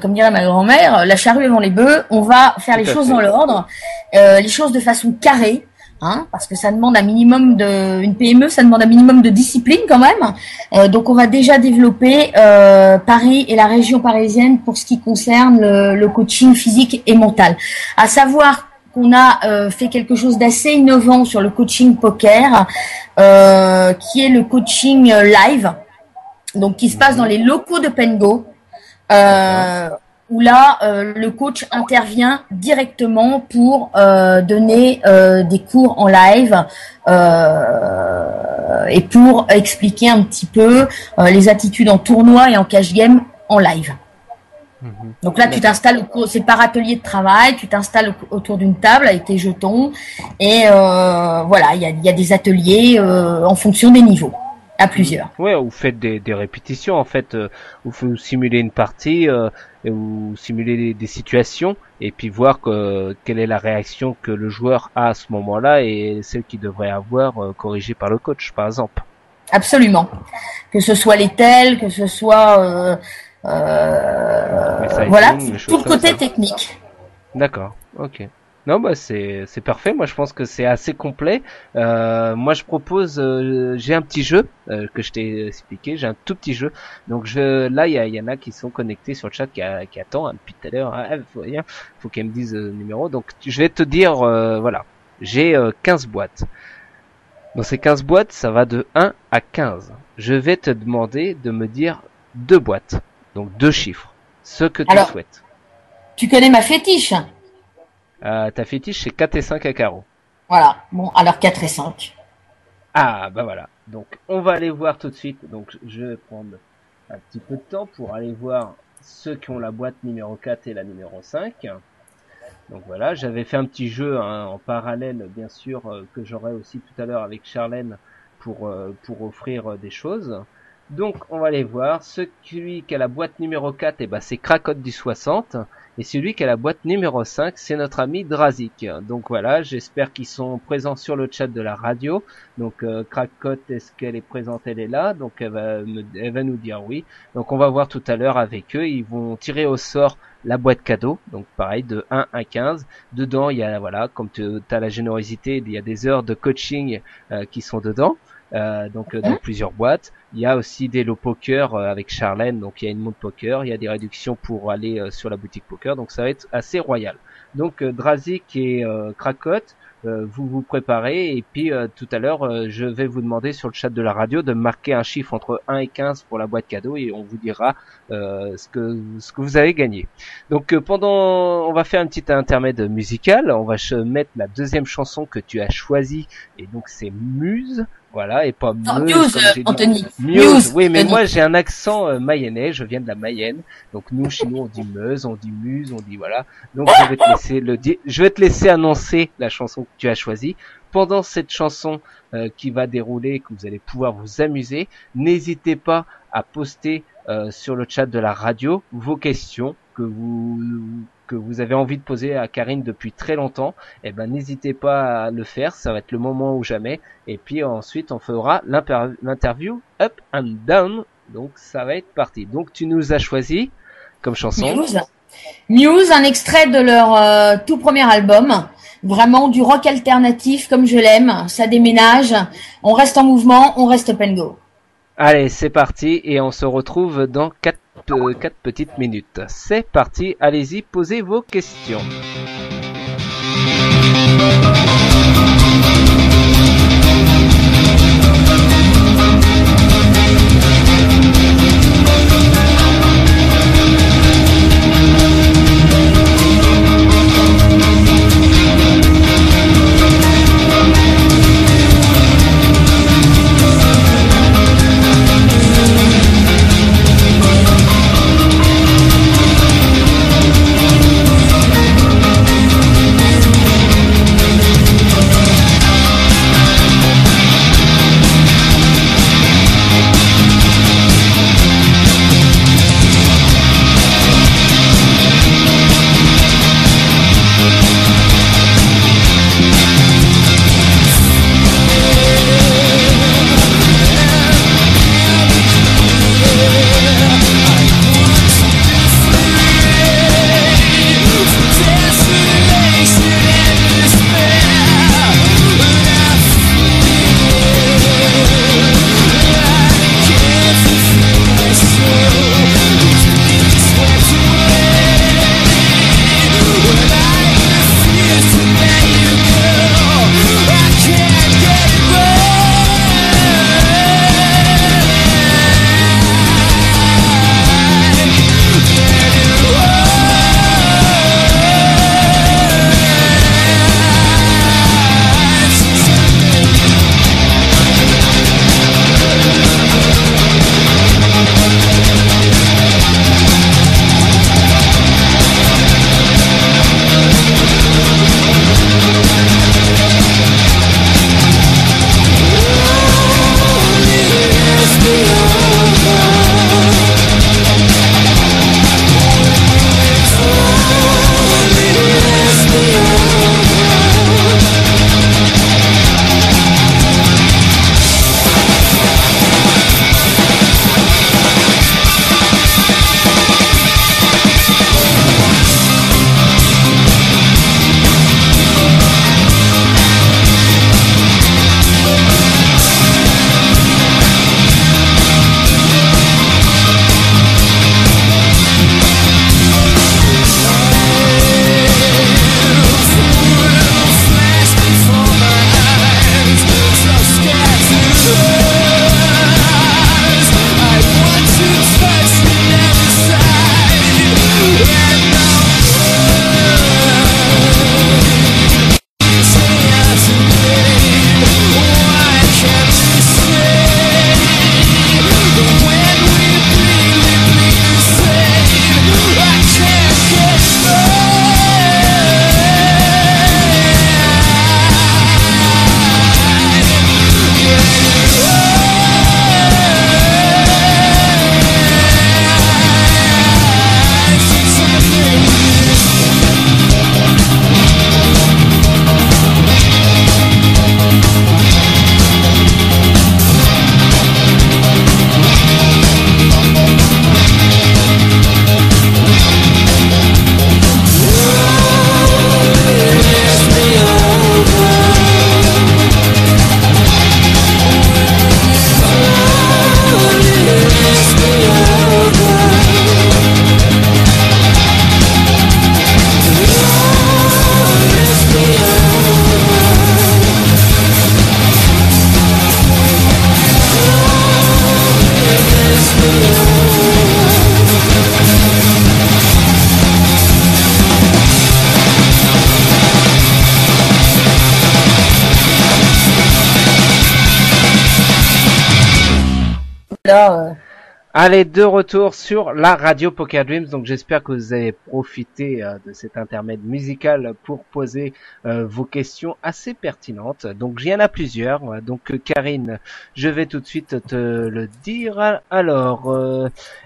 comme dirait ma grand-mère, la charrue avant les bœufs. On va faire les choses dans l'ordre, les choses de façon carrée, hein, parce que ça demande un minimum une PME, ça demande un minimum de discipline quand même. Donc on va déjà développer Paris et la région parisienne pour ce qui concerne le coaching physique et mental. À savoir on a fait quelque chose d'assez innovant sur le coaching poker, qui est le coaching live, donc qui se passe dans les locaux de Pengo, où là le coach intervient directement pour donner des cours en live et pour expliquer un petit peu les attitudes en tournoi et en cash game en live. Donc là, tu t'installes, c'est par atelier de travail, tu t'installes autour d'une table avec tes jetons et voilà, il y a des ateliers en fonction des niveaux, à plusieurs. Ouais, vous faites des répétitions en fait, vous simulez une partie, ou simuler des situations et puis voir quelle est la réaction que le joueur a à ce moment-là et celle qu'il devrait avoir corrigée par le coach, par exemple. Absolument. Que ce soit les tels, que ce soit voilà, tout le côté technique. D'accord, ok. Non, bah c'est parfait. Moi, je pense que c'est assez complet. Moi, je propose, j'ai un petit jeu que je t'ai expliqué. J'ai un tout petit jeu. Donc, là, il y en a qui sont connectés sur le chat, qui attendent depuis tout à l'heure. Faut qu'elles me disent le numéro. Donc, je vais te dire, voilà, j'ai 15 boîtes. Dans ces 15 boîtes, ça va de 1 à 15. Je vais te demander de me dire 2 boîtes. Donc 2 chiffres, ce que tu souhaites. Tu connais ma fétiche? Ta fétiche, c'est 4 et 5 à carreau. Voilà, bon, alors 4 et 5. Ah, bah voilà. Donc, on va aller voir tout de suite. Donc, je vais prendre un petit peu de temps pour aller voir ceux qui ont la boîte numéro 4 et la numéro 5. Donc voilà, j'avais fait un petit jeu en parallèle, bien sûr, que j'aurai aussi tout à l'heure avec Charlène pour offrir des choses. Donc, on va aller voir. Celui qui a la boîte numéro 4, c'est Cracotte du 60. Et celui qui a la boîte numéro 5, c'est notre ami Drazik. Donc voilà, j'espère qu'ils sont présents sur le chat de la radio. Donc, Cracotte, est-ce qu'elle est présente? Elle est là. Donc, elle va nous dire oui. Donc, on va voir tout à l'heure avec eux. Ils vont tirer au sort la boîte cadeau. Donc, pareil, de 1 à 15. Dedans, il y a, voilà, comme tu as la générosité, il y a des heures de coaching qui sont dedans. Donc dans plusieurs boîtes. Il y a aussi des lots poker avec Charlène, donc il y a une montre poker, il y a des réductions pour aller sur la boutique poker, donc ça va être assez royal. Donc Drazik et Cracotte, vous vous préparez et puis tout à l'heure je vais vous demander sur le chat de la radio de marquer un chiffre entre 1 et 15 pour la boîte cadeau et on vous dira ce que vous avez gagné. Donc on va faire un petit intermède musical, on va mettre la deuxième chanson que tu as choisie et donc c'est Muse. Voilà, et pas Muse, Anthony. Muse, oui, mais moi j'ai un accent mayennais, je viens de la Mayenne. Donc nous, chez nous, on dit Meuse, on dit Muse, on dit voilà. Donc je vais te laisser annoncer la chanson que tu as choisie. Pendant cette chanson qui va dérouler, que vous allez pouvoir vous amuser, n'hésitez pas à poster sur le chat de la radio vos questions que vous avez envie de poser à Karine depuis très longtemps, n'hésitez pas à le faire, ça va être le moment ou jamais, et puis ensuite on fera l'interview Up and Down, donc ça va être parti. Donc tu nous as choisi comme chanson Muse, un extrait de leur tout premier album, vraiment du rock alternatif comme je l'aime, ça déménage, on reste en mouvement, on reste up and go. Allez, c'est parti et on se retrouve dans 4 petites minutes. C'est parti, allez-y, posez vos questions. Allez, de retour sur la radio Poker Dreams. Donc j'espère que vous avez profité de cet intermède musical pour poser vos questions assez pertinentes. Donc il y en a plusieurs. Donc Karine, je vais tout de suite te le dire. Alors,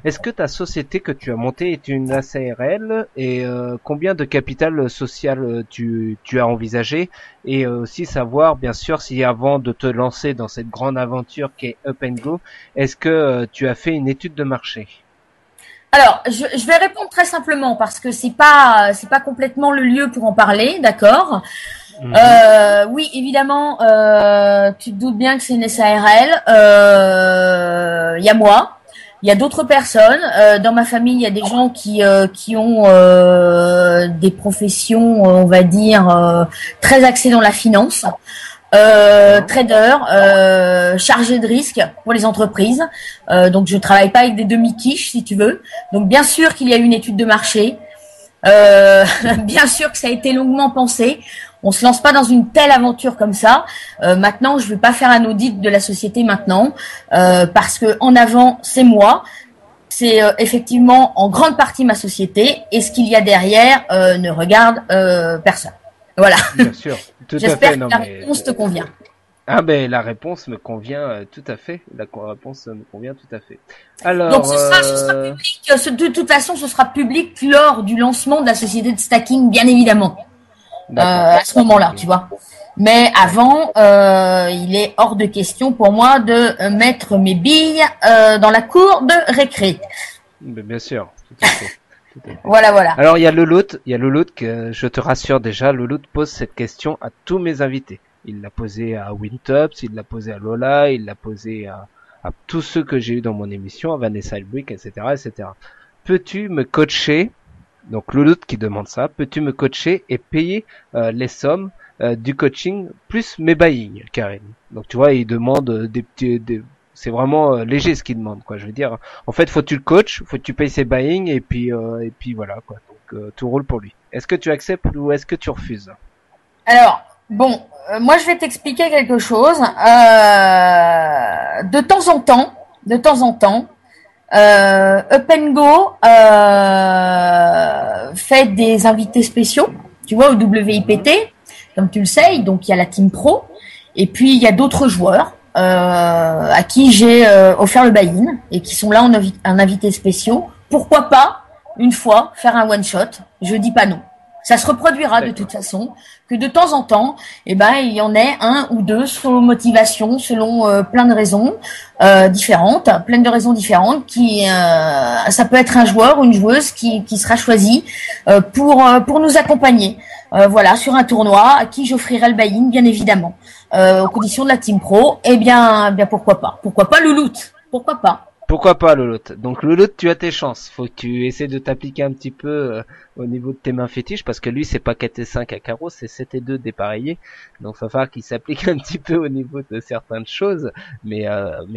est-ce que ta société que tu as montée est une SARL et combien de capital social tu as envisagé? Et aussi savoir, bien sûr, si avant de te lancer dans cette grande aventure qu'est Up and Go, est-ce que tu as fait une étude de marché? Alors, je vais répondre très simplement parce que c'est pas complètement le lieu pour en parler, d'accord. Oui, évidemment, tu te doutes bien que c'est une SARL. Il y a moi, il y a d'autres personnes. Dans ma famille, il y a des gens qui ont des professions, on va dire, très axées dans la finance. Trader, chargé de risque pour les entreprises. Donc je travaille pas avec des demi-quiches si tu veux. Donc bien sûr qu'il y a eu une étude de marché. Bien sûr que ça a été longuement pensé. On se lance pas dans une telle aventure comme ça. Maintenant, je vais pas faire un audit de la société maintenant parce que en avant c'est moi. C'est effectivement en grande partie ma société et ce qu'il y a derrière ne regarde personne. Voilà. Bien sûr, tout à fait. J'espère que la réponse te convient. Ah ben la réponse me convient tout à fait. La réponse me convient tout à fait. Alors, donc ce sera public. De toute façon, ce sera public lors du lancement de la société de stacking, bien évidemment. À ce moment-là, tu vois. Mais avant, il est hors de question pour moi de mettre mes billes dans la cour de récré. Mais bien sûr, tout à fait. Voilà. Alors il y a Louloute que je te rassure déjà, Louloute pose cette question à tous mes invités. Il l'a posé à Wintops, il l'a posé à Lola, il l'a posé à tous ceux que j'ai eu dans mon émission, à Vanessa Elbrick, etc., etc. Peux-tu me coacher? Donc Louloute qui demande ça. Peux-tu me coacher et payer les sommes du coaching plus mes buying, Karine? Donc tu vois, il demande c'est vraiment léger ce qu'il demande, quoi. Je veux dire, en fait, faut que tu le coaches, faut que tu payes ses buying et puis voilà, quoi. Donc tout roule pour lui. Est-ce que tu acceptes ou est-ce que tu refuses? Alors bon, moi je vais t'expliquer quelque chose. De temps en temps, Up and Go fait des invités spéciaux, tu vois, au WIPT, comme tu le sais. Donc il y a la team pro et puis il y a d'autres joueurs à qui j'ai offert le buy-in et qui sont là en invités spéciaux. Pourquoi pas une fois faire un one shot? Je dis pas non. Ça se reproduira de toute façon, que de temps en temps, il y en ait un ou deux selon motivation, selon plein de raisons différentes, plein de raisons différentes. Ça peut être un joueur ou une joueuse qui sera choisi pour nous accompagner. Voilà, sur un tournoi à qui j'offrirai le buy-in, bien évidemment, aux conditions de la team pro. Bien pourquoi pas Louloute, pourquoi pas. Pourquoi pas, Louloute? Donc Louloute, tu as tes chances. Faut que tu essaies de t'appliquer un petit peu au niveau de tes mains fétiches, parce que lui, c'est pas 4 et 5 à carreau, c'est 7 et 2 dépareillés. Donc il va falloir qu'il s'applique un petit peu au niveau de certaines choses. Mais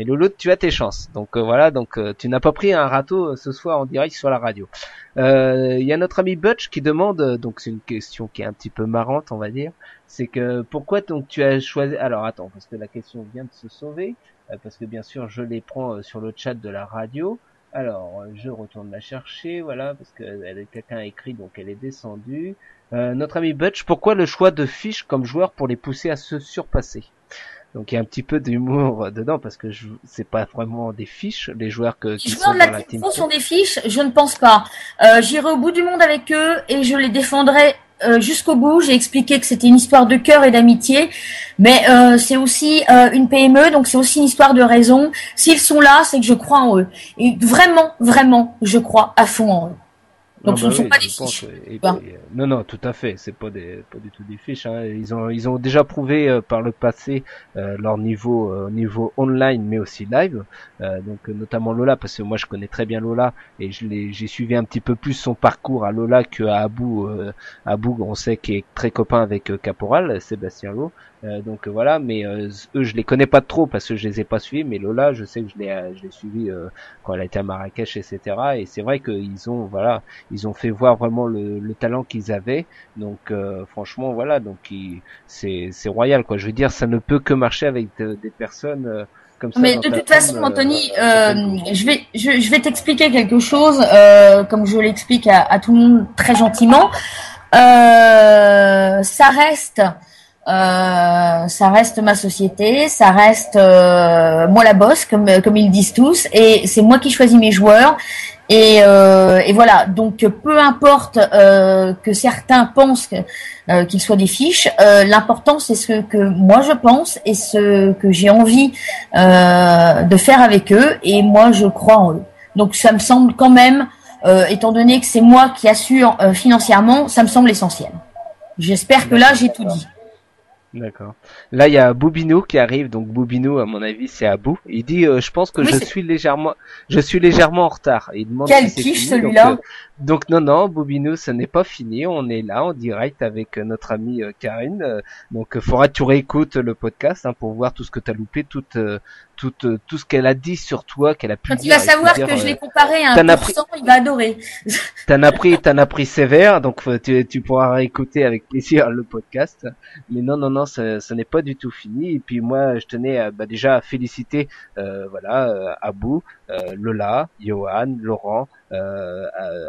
Louloute, tu as tes chances. Donc voilà, tu n'as pas pris un râteau ce soir en direct sur la radio. Il y a notre ami Butch qui demande, donc c'est une question qui est un petit peu marrante, on va dire, c'est que pourquoi donc tu as choisi... Alors attends, parce que la question vient de se sauver. Parce que bien sûr je les prends sur le chat de la radio. Alors je retourne la chercher, voilà, parce que quelqu'un a écrit, donc elle est descendue. Notre ami Butch, pourquoi le choix de fiches comme joueur pour les pousser à se surpasser? Donc il y a un petit peu d'humour dedans, parce que c'est pas vraiment des fiches, les joueurs qui sont dans la team. Sont des fiches, je ne pense pas. J'irai au bout du monde avec eux et je les défendrai jusqu'au bout. J'ai expliqué que c'était une histoire de cœur et d'amitié, mais c'est aussi une PME, donc c'est aussi une histoire de raison. S'ils sont là, c'est que je crois en eux. Et vraiment, je crois à fond en eux. Donc ce ne sont pas des fiches. Non, tout à fait. C'est pas du tout des fiches. Hein. Ils ont déjà prouvé par le passé leur niveau online, mais aussi live. Donc notamment Lola, parce que moi je connais très bien Lola et j'ai suivi un petit peu plus son parcours à Lola que à Abou. Abou, on sait qu'il est très copain avec Caporal, Sébastien Lowe. Donc voilà, mais eux je les connais pas trop parce que je les ai pas suivis, mais Lola je sais que je l'ai suivi quand elle a été à Marrakech, etc. Et c'est vrai qu'ils ont ils ont fait voir vraiment le talent qu'ils avaient. Donc franchement voilà, donc c'est royal quoi. Je veux dire, ça ne peut que marcher avec des personnes comme ça. Mais de toute façon, Anthony, je vais t'expliquer quelque chose, comme je l'explique à tout le monde très gentiment. Ça reste ma société, ça reste moi la boss, comme ils disent tous, et c'est moi qui choisis mes joueurs. Et voilà, donc peu importe que certains pensent qu'ils soient des fiches, l'important c'est ce que moi je pense et ce que j'ai envie de faire avec eux, et moi je crois en eux. Donc ça me semble quand même, étant donné que c'est moi qui assure financièrement, ça me semble essentiel. J'espère que là j'ai tout dit. D'accord. Là, il y a Boubinou qui arrive. Donc Boubinou, à mon avis, c'est Abou. Il dit, je pense que Oui, je suis légèrement en retard. Il demande Quel si c'est quiche, fini. celui-là. Donc non, Boubinou, ce n'est pas fini. On est là en direct avec notre amie Karine. Donc faudra que tu réécoutes le podcast pour voir tout ce que t'as loupé, tout ce qu'elle a dit sur toi, qu'elle a pu Quand dire. il va savoir que je l'ai comparé à t'en as 1%, il va adorer. T'en as pris sévère, donc tu pourras réécouter avec plaisir le podcast. Mais non, ce n'est pas du tout fini. Et puis moi, je tenais déjà à féliciter Abou, Lola, Johan, Laurent,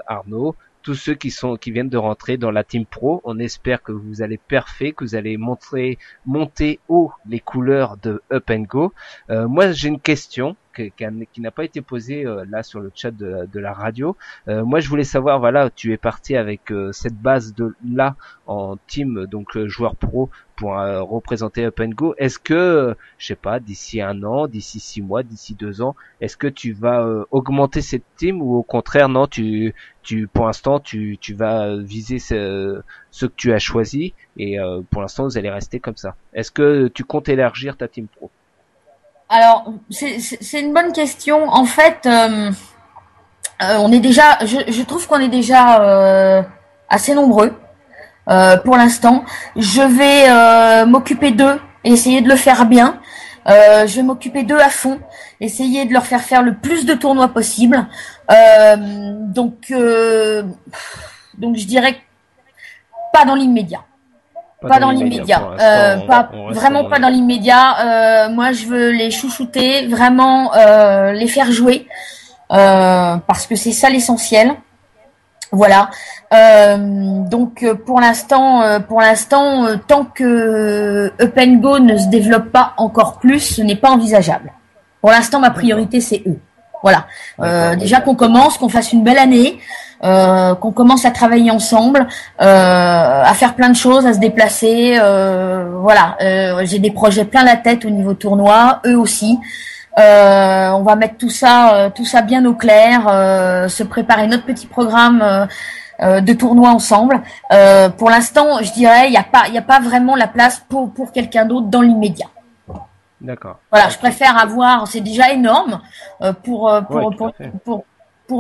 Arnaud, tous ceux qui viennent de rentrer dans la team pro. On espère que vous allez parfait, que vous allez monter haut les couleurs de Up and Go. Moi, j'ai une question qui n'a pas été posée là sur le chat de la radio. Moi, je voulais savoir, voilà, tu es parti avec cette base de là en team, donc joueur pro pour représenter Up and Go. Est-ce que, je sais pas, d'ici 1 an, d'ici 6 mois, d'ici 2 ans, est-ce que tu vas augmenter cette team, ou au contraire, non, pour l'instant, tu vas viser ce que tu as choisi, et pour l'instant, vous allez rester comme ça. Est-ce que tu comptes élargir ta team pro? Alors, c'est une bonne question. En fait, on est déjà, je trouve qu'on est déjà assez nombreux pour l'instant. Je vais m'occuper d'eux et essayer de le faire bien. Je vais m'occuper d'eux à fond, essayer de leur faire le plus de tournois possible. Donc je dirais pas dans l'immédiat. Pas dans l'immédiat. Vraiment pas dans l'immédiat. Moi, je veux les chouchouter, vraiment les faire jouer, parce que c'est ça l'essentiel. Voilà. Donc pour l'instant, tant que Up and Go ne se développe pas encore plus, ce n'est pas envisageable. Pour l'instant, ma priorité c'est eux. Voilà. Déjà qu'on commence, qu'on fasse une belle année, qu'on commence à travailler ensemble, à faire plein de choses, à se déplacer. Voilà. J'ai des projets plein la tête au niveau tournoi, eux aussi. On va mettre tout ça bien au clair, se préparer notre petit programme de tournoi ensemble. Pour l'instant, je dirais, il y a pas vraiment la place pour quelqu'un d'autre dans l'immédiat. D'accord. Voilà, je préfère avoir, c'est déjà énorme pour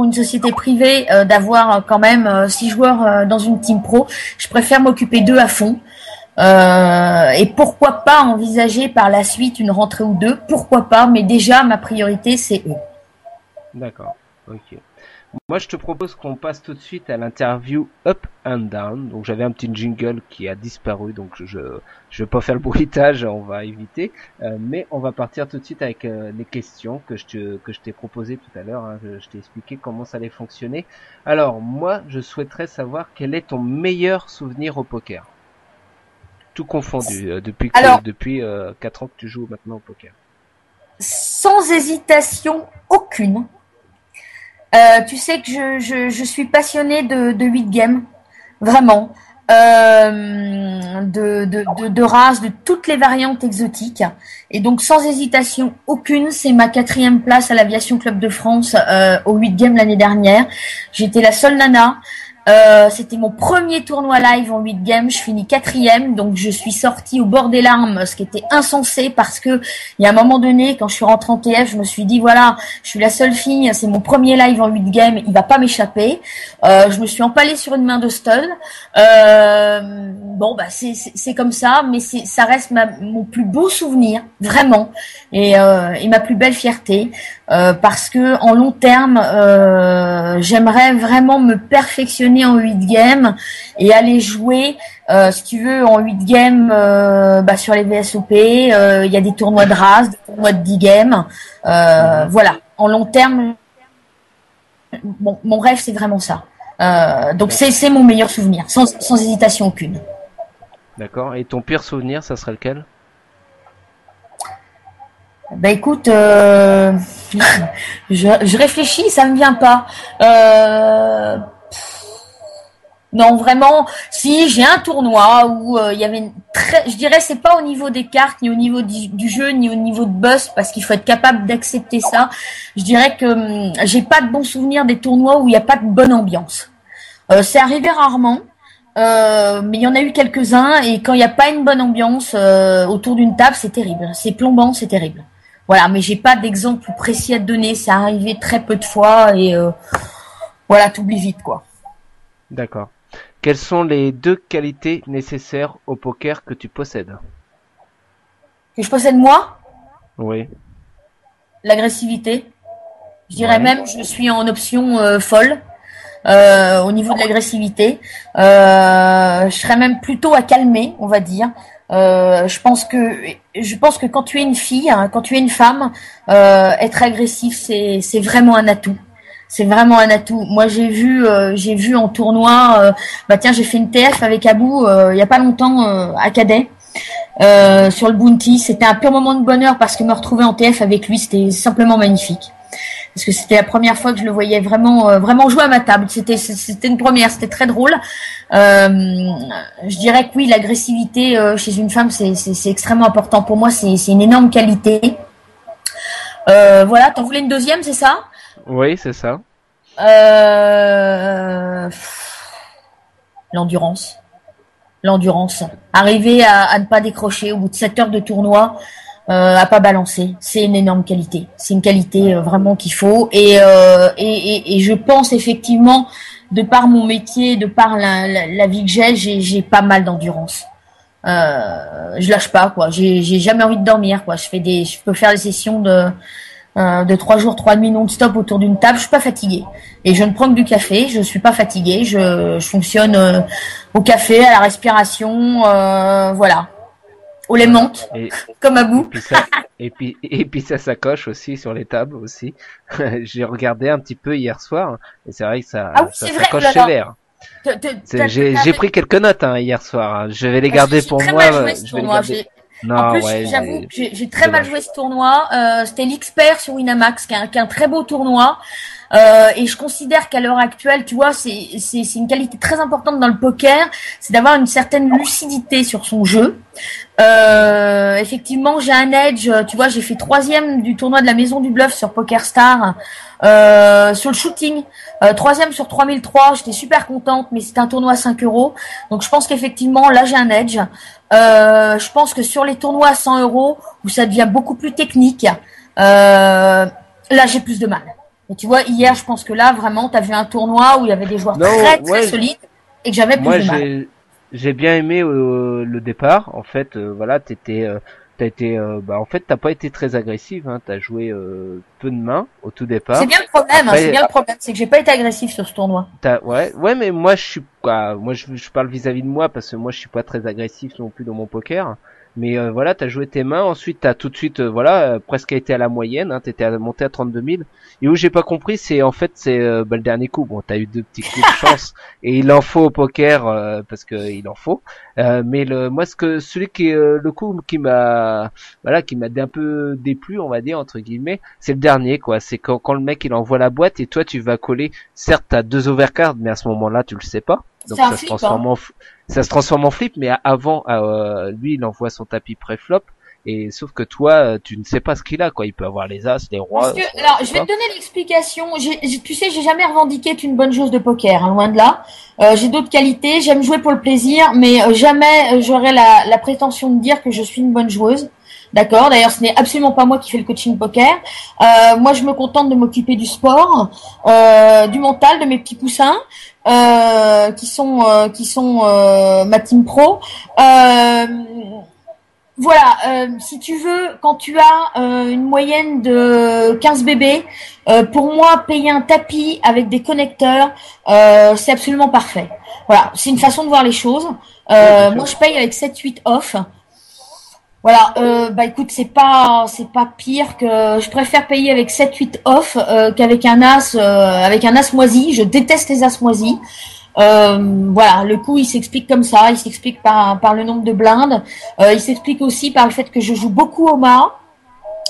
une société privée d'avoir quand même 6 joueurs dans une team pro. Je préfère m'occuper d'eux à fond. Et pourquoi pas envisager par la suite une rentrée ou deux, pourquoi pas, mais déjà ma priorité c'est eux. D'accord, ok. Moi je te propose qu'on passe tout de suite à l'interview Up and Down. Donc j'avais un petit jingle qui a disparu, donc je vais pas faire le bruitage, on va éviter. Mais on va partir tout de suite avec les questions que je t'ai proposées tout à l'heure. Je t'ai expliqué comment ça allait fonctionner. Alors moi je souhaiterais savoir quel est ton meilleur souvenir au poker. Tout confondu, depuis 4 ans que tu joues maintenant au poker. Sans hésitation aucune. Tu sais que je suis passionnée de 8 games, vraiment, de races, de toutes les variantes exotiques. Et donc sans hésitation aucune, c'est ma 4e place à l'Aviation Club de France au 8 games l'année dernière. J'étais la seule nana. C'était mon premier tournoi live en 8 games, je finis 4e, donc je suis sortie au bord des larmes, ce qui était insensé parce que il y a un moment donné, quand je suis rentrée en TF, je me suis dit voilà, je suis la seule fille, c'est mon premier live en 8 games, il va pas m'échapper. Je me suis empalée sur une main de stud. Bon bah c'est comme ça, mais ça reste mon plus beau souvenir, vraiment, et ma plus belle fierté. parce que en long terme, j'aimerais vraiment me perfectionner en 8 games et aller jouer, si tu veux, en 8 games sur les VSOP. Il y a des tournois de race, des tournois de 10 games. Voilà, en long terme, mon rêve, c'est vraiment ça. Donc c'est mon meilleur souvenir, sans hésitation aucune. D'accord. Et ton pire souvenir, ça serait lequel? Ben écoute, je réfléchis, ça me vient pas. Non, vraiment, si j'ai un tournoi où il y avait je dirais c'est pas au niveau des cartes, ni au niveau du jeu, ni au niveau de buzz, parce qu'il faut être capable d'accepter ça. Je dirais que j'ai pas de bons souvenirs des tournois où il n'y a pas de bonne ambiance. C'est arrivé rarement. Mais il y en a eu quelques-uns et quand il n'y a pas une bonne ambiance autour d'une table, c'est terrible. C'est plombant, c'est terrible. Voilà, mais j'ai pas d'exemple précis à te donner. Ça arrivé très peu de fois et voilà, t'oublies vite quoi. D'accord. Quelles sont les 2 qualités nécessaires au poker que tu possèdes? Que je possède moi? Oui. L'agressivité. Je dirais même, je suis en option folle. Au niveau de l'agressivité, je serais même plutôt à calmer, on va dire. Je pense que quand tu es une fille, hein, quand tu es une femme, être agressif, c'est vraiment un atout. C'est vraiment un atout. Moi, j'ai vu en tournoi. Tiens, j'ai fait une TF avec Abou il y a pas longtemps à Cadet. Sur le Bounty, c'était un pur moment de bonheur parce que me retrouver en TF avec lui, c'était simplement magnifique. Parce que c'était la première fois que je le voyais vraiment jouer à ma table. C'était une première, c'était très drôle. Je dirais que oui, l'agressivité chez une femme, c'est extrêmement important. Pour moi, c'est une énorme qualité. Voilà, t'en voulais une deuxième, c'est ça? Oui, c'est ça. L'endurance. Arriver à ne pas décrocher au bout de 7 heures de tournoi, à pas balancer, c'est une énorme qualité. C'est une qualité vraiment qu'il faut. Et je pense effectivement, de par mon métier, de par la vie que j'ai pas mal d'endurance. Je lâche pas quoi. J'ai jamais envie de dormir quoi. Je peux faire des sessions de 3 jours, 3 nuits non-stop autour d'une table. Je suis pas fatiguée. Et je ne prends que du café. Je suis pas fatiguée. Je fonctionne au café, à la respiration, voilà. Au lait menthe, comme Abou. Et puis ça s'accroche aussi sur les tables aussi. J'ai regardé un petit peu hier soir et c'est vrai que ça s'accroche sévère. J'ai pris quelques notes hier soir. Je vais les garder pour moi. En plus, j'avoue que j'ai très mal joué ce tournoi. C'était l'Expert sur Winamax, qui est un très beau tournoi. Et je considère qu'à l'heure actuelle, tu vois, c'est une qualité très importante dans le poker, c'est d'avoir une certaine lucidité sur son jeu. Effectivement, j'ai un edge, tu vois, j'ai fait 3e du tournoi de la Maison du Bluff sur PokerStar, sur le shooting, 3e sur 3003, j'étais super contente, mais c'était un tournoi à 5 €. Donc je pense qu'effectivement, là j'ai un edge. Je pense que sur les tournois à 100 €, où ça devient beaucoup plus technique, là j'ai plus de mal. Et tu vois, hier, je pense que là, vraiment, t'as vu un tournoi où il y y avait des joueurs très solides et que j'avais plus de mal. J'ai bien aimé le départ. En fait, voilà, en fait, t'as pas été très agressif. Hein, t'as joué peu de mains au tout départ. C'est bien le problème. Après, c'est bien le problème, c'est que j'ai pas été agressif sur ce tournoi. Ouais, mais moi, je parle vis-à-vis de moi parce que moi, je suis pas très agressif non plus dans mon poker. Mais voilà, t'as joué tes mains, ensuite t'as tout de suite presque été à la moyenne, hein, t'étais monté à 32 000. Et où j'ai pas compris, c'est le dernier coup. Bon, t'as eu 2 petits coups de chance et il en faut au poker parce que il en faut. Mais celui qui le coup qui m'a un peu déplu, on va dire entre guillemets, c'est le dernier quoi. C'est quand le mec il envoie la boîte et toi tu vas coller. Certes, t'as 2 overcards, mais à ce moment-là tu le sais pas. Donc ça se transforme en flip, mais avant, lui, il envoie son tapis pré-flop, et sauf que toi, tu ne sais pas ce qu'il a, quoi. Il peut avoir les as, les rois. Alors, je vais te donner l'explication. Tu sais, j'ai jamais revendiqué être une bonne joueuse de poker, hein, loin de là. J'ai d'autres qualités. J'aime jouer pour le plaisir, mais jamais j'aurais la prétention de dire que je suis une bonne joueuse. D'accord. D'ailleurs, ce n'est absolument pas moi qui fais le coaching poker. Moi, je me contente de m'occuper du sport, du mental, de mes petits poussins, qui sont ma team pro. Voilà, si tu veux, quand tu as une moyenne de 15 bébés, pour moi, payer un tapis avec des connecteurs, c'est absolument parfait. Voilà, c'est une façon de voir les choses. Moi, je paye avec 7-8 off. Voilà, écoute, c'est pas pire que je préfère payer avec 7-8 off qu'avec un as moisi. Je déteste les as moisis. Voilà, le coût il s'explique comme ça, il s'explique par le nombre de blindes, il s'explique aussi par le fait que je joue beaucoup au Omaha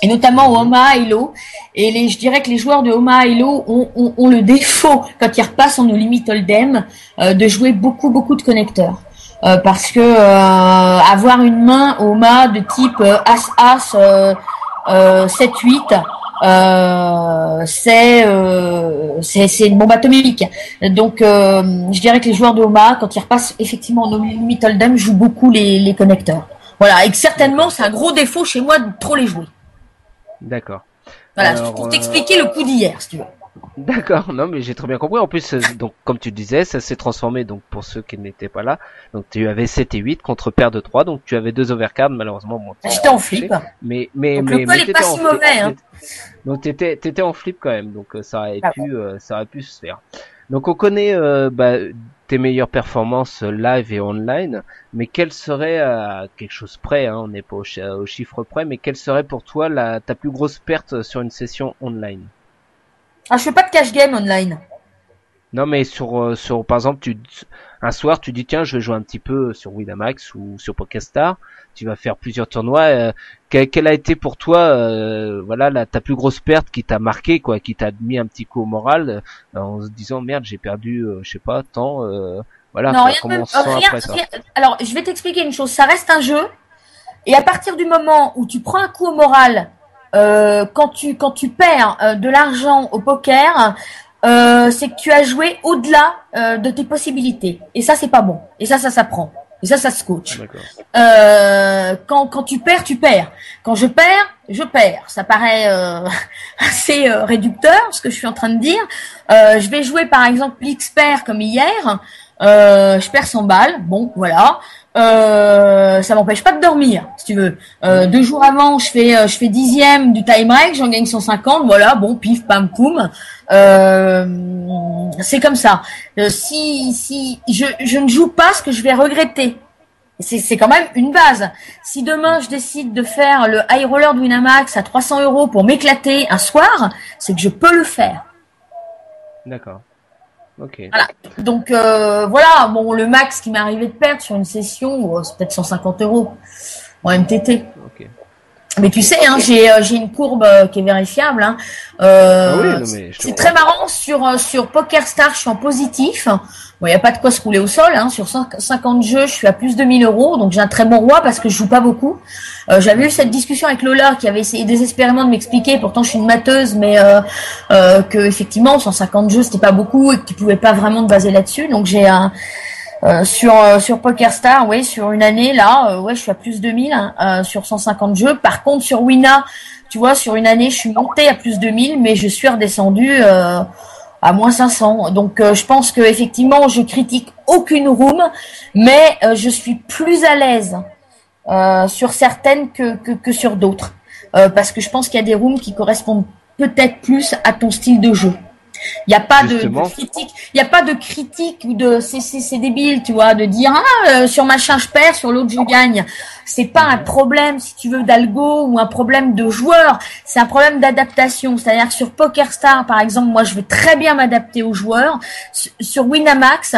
et notamment au Omaha Elo, et je dirais que les joueurs de Omaha Elo ont le défaut quand ils repassent en No Limit Hold'em de jouer beaucoup de connecteurs. Parce que avoir une main au Omaha de type As-As 7-8, c'est une bombe atomique. Donc je dirais que les joueurs de Omaha, quand ils repassent effectivement en No Limit Hold'em, jouent beaucoup les connecteurs. Voilà, et que certainement c'est un gros défaut chez moi de trop les jouer. D'accord. Voilà, alors, pour t'expliquer le coup d'hier, si tu veux. D'accord, non mais j'ai très bien compris. En plus, donc comme tu disais, ça s'est transformé, donc pour ceux qui n'étaient pas là, donc tu avais 7 et 8 contre paire de 3, donc tu avais 2 overcards, malheureusement. Bon, j'étais en flip. Donc, le col est pas si mauvais, hein. Donc t'étais en flip quand même, donc ça aurait pu se faire. Donc on connaît tes meilleures performances live et online, mais quelle serait, à quelque chose près, hein, on n'est pas au chiffre près, mais quelle serait pour toi ta plus grosse perte sur une session online? Ah, je fais pas de cash game online. Non, mais sur par exemple, un soir, tu dis tiens, je vais jouer un petit peu sur Winamax ou sur PokerStars. Tu vas faire plusieurs tournois. Quelle a été pour toi, voilà, ta plus grosse perte qui t'a marqué, quoi, qui t'a mis un petit coup au moral, en se disant merde, j'ai perdu, je sais pas, tant. Voilà. Non, Comment on se sent après ça? Alors, je vais t'expliquer une chose. Ça reste un jeu, et à partir du moment où tu prends un coup au moral, quand tu perds de l'argent au poker, c'est que tu as joué au-delà de tes possibilités. Et ça, c'est pas bon. Et ça s'apprend. Et ça se coach. Quand tu perds, tu perds. Quand je perds. Ça paraît assez réducteur, ce que je suis en train de dire. Je vais jouer, par exemple, l'X-Pair comme hier. Je perds 100 balles. Bon, voilà. Ça m'empêche pas de dormir, si tu veux. 2 jours avant, je fais 10e du time break, j'en gagne 150, voilà, bon, pif, pam, poum. C'est comme ça. Si je ne joue pas ce que je vais regretter. C'est quand même une base. Si demain je décide de faire le high roller de Winamax à 300 € pour m'éclater un soir, c'est que je peux le faire. D'accord. Ok. Voilà. Donc voilà, bon, le max qui m'est arrivé de perdre sur une session, c'est peut-être 150 € en MTT. Ok. Mais tu sais, hein, j'ai une courbe qui est vérifiable. Hein. C'est très marrant sur PokerStars, je suis en positif. Bon, il y a pas de quoi se rouler au sol. Hein. Sur 50 jeux, je suis à plus de 1000 €, donc j'ai un très bon roi parce que je joue pas beaucoup. J'avais eu cette discussion avec Lola qui avait essayé désespérément de m'expliquer. Pourtant, je suis une mateuse, mais que effectivement, 150 jeux, c'était pas beaucoup et que tu pouvais pas vraiment te baser là-dessus. Donc j'ai un sur PokerStars, oui, sur une année là, ouais, je suis à plus de 1000 sur 150 jeux. Par contre, sur Wina, tu vois, sur une année, je suis montée à plus de 1000, mais je suis redescendue à moins 500. Donc, je pense que effectivement, je critique aucune room, mais je suis plus à l'aise sur certaines que sur d'autres, parce que je pense qu'il y a des rooms qui correspondent peut-être plus à ton style de jeu. Il n'y a pas de critique, il y a pas de critique ou de c'est débile, tu vois, de dire sur machin je perds, sur l'autre je gagne. C'est pas un problème, si tu veux, d'algo ou un problème de joueur, c'est un problème d'adaptation. C'est-à-dire que sur PokerStars, par exemple, moi je veux très bien m'adapter aux joueurs. Sur Winamax,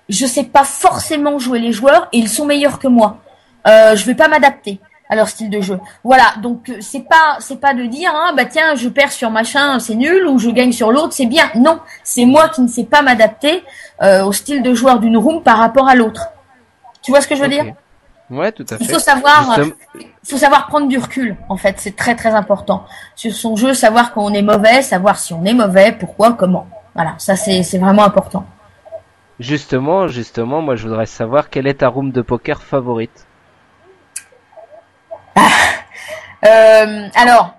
je sais pas forcément jouer les joueurs et ils sont meilleurs que moi. Je vais pas m'adapter à leur style de jeu. Voilà, donc c'est pas de dire bah tiens, je perds sur machin, c'est nul, ou je gagne sur l'autre, c'est bien. Non, c'est moi qui ne sais pas m'adapter au style de joueur d'une room par rapport à l'autre. Tu vois ce que je veux dire? Ouais, tout à fait. Il faut savoir prendre du recul, en fait, c'est très très important. Sur son jeu, savoir quand on est mauvais, savoir si on est mauvais, pourquoi, comment. Voilà, ça c'est vraiment important. Justement, moi je voudrais savoir quelle est ta room de poker favorite. Alors,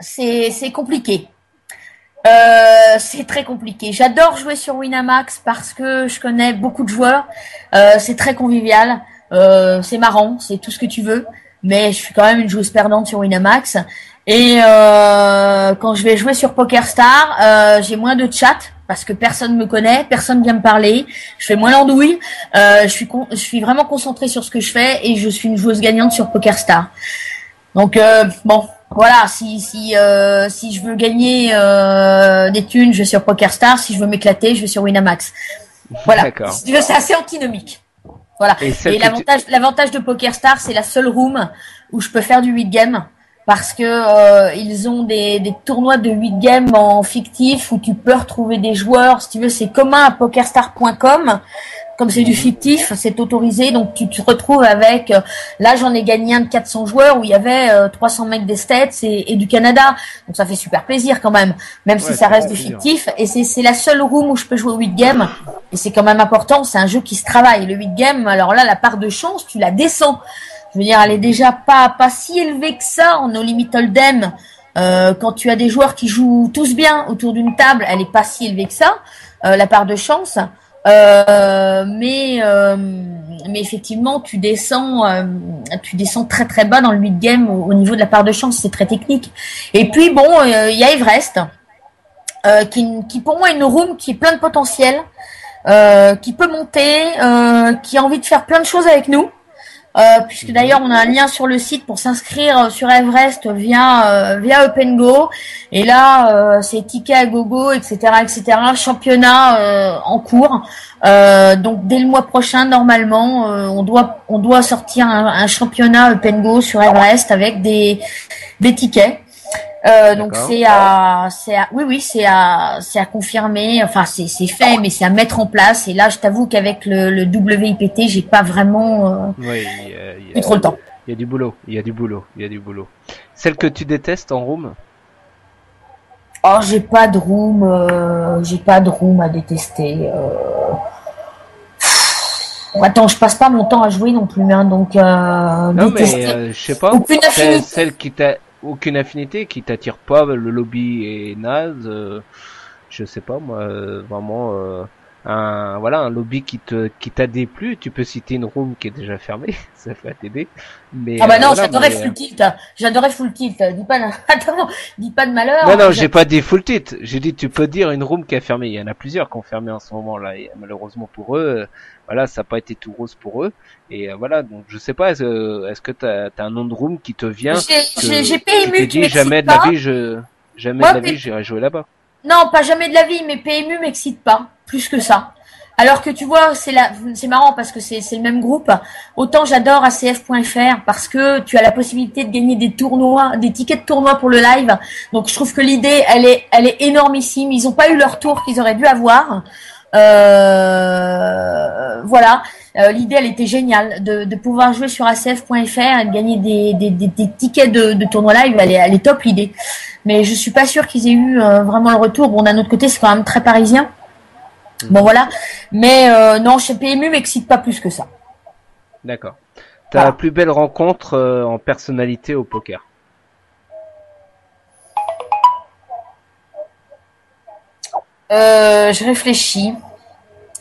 c'est compliqué. C'est très compliqué. J'adore jouer sur Winamax parce que je connais beaucoup de joueurs. C'est très convivial. c'est marrant, c'est tout ce que tu veux, mais je suis quand même une joueuse perdante sur Winamax. Et quand je vais jouer sur PokerStar, j'ai moins de chat parce que personne me connaît, personne vient me parler. Je fais moins l'andouille. Je suis vraiment concentrée sur ce que je fais et je suis une joueuse gagnante sur PokerStar. Donc bon, voilà. Si je veux gagner des thunes, je vais sur PokerStar. Si je veux m'éclater, je vais sur Winamax. Voilà. D'accord. C'est assez antinomique. Voilà. Et l'avantage de PokerStar, c'est la seule room où je peux faire du 8 game. Parce que ils ont des tournois de 8 games en fictif où tu peux retrouver des joueurs. Si tu veux, c'est commun à pokerstar.com. Comme c'est du fictif, c'est autorisé. Donc tu te retrouves avec... là, j'en ai gagné un de 400 joueurs où il y avait 300 mecs des States et du Canada. Donc ça fait super plaisir quand même. Même si ça reste du fictif. Et c'est la seule room où je peux jouer au 8 games. Et c'est quand même important. C'est un jeu qui se travaille. Le 8 games, alors là, la part de chance, tu la descends. Je veux dire, elle est déjà pas si élevée que ça en No Limit Hold'em. Quand tu as des joueurs qui jouent tous bien autour d'une table, elle est pas si élevée que ça, la part de chance. Mais effectivement, tu descends très très bas dans le 8 game au niveau de la part de chance. C'est très technique. Et puis bon, il y a Everest, qui pour moi est une room qui est plein de potentiel, qui peut monter, qui a envie de faire plein de choses avec nous. Puisque d'ailleurs on a un lien sur le site pour s'inscrire sur Everest via OpenGo, et là c'est ticket à gogo, etc., championnat en cours. Donc dès le mois prochain normalement on doit sortir un championnat OpenGo sur Everest avec des tickets. Donc c'est à confirmer. Enfin c'est fait, mais c'est à mettre en place. Et là, je t'avoue qu'avec le WIPT, j'ai pas vraiment eu trop le temps. Il y a du boulot. Celle que tu détestes en room? Oh, j'ai pas de room à détester. Attends, je passe pas mon temps à jouer non plus, hein, donc. Non mais je sais pas. Aucune affinité. Celle qui t'a aucune affinité, qui t'attire pas, le lobby est naze, je sais pas moi, vraiment un lobby qui t'a déplu. Tu peux citer une room qui est déjà fermée, ça va t'aider. Mais non, voilà, j'adorais Full Tilt. Dis pas de malheur. Non, j'ai pas dit Full Tilt. J'ai dit tu peux dire une room qui a fermé. Il y en a plusieurs qui ont fermé en ce moment là, et malheureusement pour eux, voilà, ça n'a pas été tout rose pour eux. Et voilà, donc je sais pas, est-ce que t'as un nom de room qui te vient? J'ai PMU, tu dis jamais de la vie, j'irai jouer là-bas. Non, pas jamais de la vie, mais PMU m'excite pas plus que ça. Alors que tu vois, c'est marrant parce que c'est le même groupe. Autant j'adore ACF.fr parce que tu as la possibilité de gagner des tournois, des tickets de tournois pour le live. Donc je trouve que l'idée, elle est énormissime. Ils ont pas eu leur tour qu'ils auraient dû avoir. Voilà, l'idée elle était géniale de pouvoir jouer sur ACF.fr et de gagner des tickets de tournoi live. Elle est top l'idée, mais je suis pas sûre qu'ils aient eu vraiment le retour. Bon, d'un autre côté, c'est quand même très parisien. Bon voilà, mais non, chez PMU m'excite pas plus que ça. D'accord. Ta voilà. Plus belle rencontre en personnalité au poker? Je réfléchis.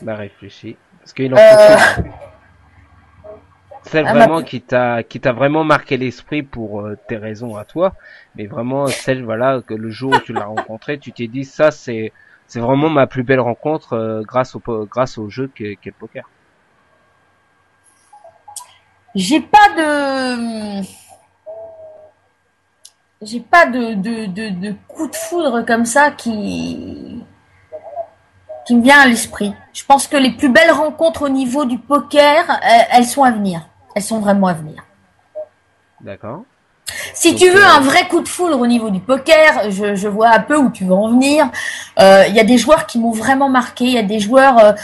Bah réfléchis, parce qu'il en faut plus. Celle vraiment qui t'a vraiment marqué l'esprit pour tes raisons à toi, mais vraiment celle voilà que le jour où tu l'as rencontrée, tu t'es dit ça c'est vraiment ma plus belle rencontre grâce au jeu qu'est le poker. J'ai pas de coup de foudre comme ça qui me vient à l'esprit. Je pense que les plus belles rencontres au niveau du poker, elles sont à venir. Elles sont vraiment à venir. D'accord. Si tu veux un vrai coup de foudre au niveau du poker, je vois un peu où tu veux en venir. Il y a des joueurs qui m'ont vraiment marqué. Il y a des joueurs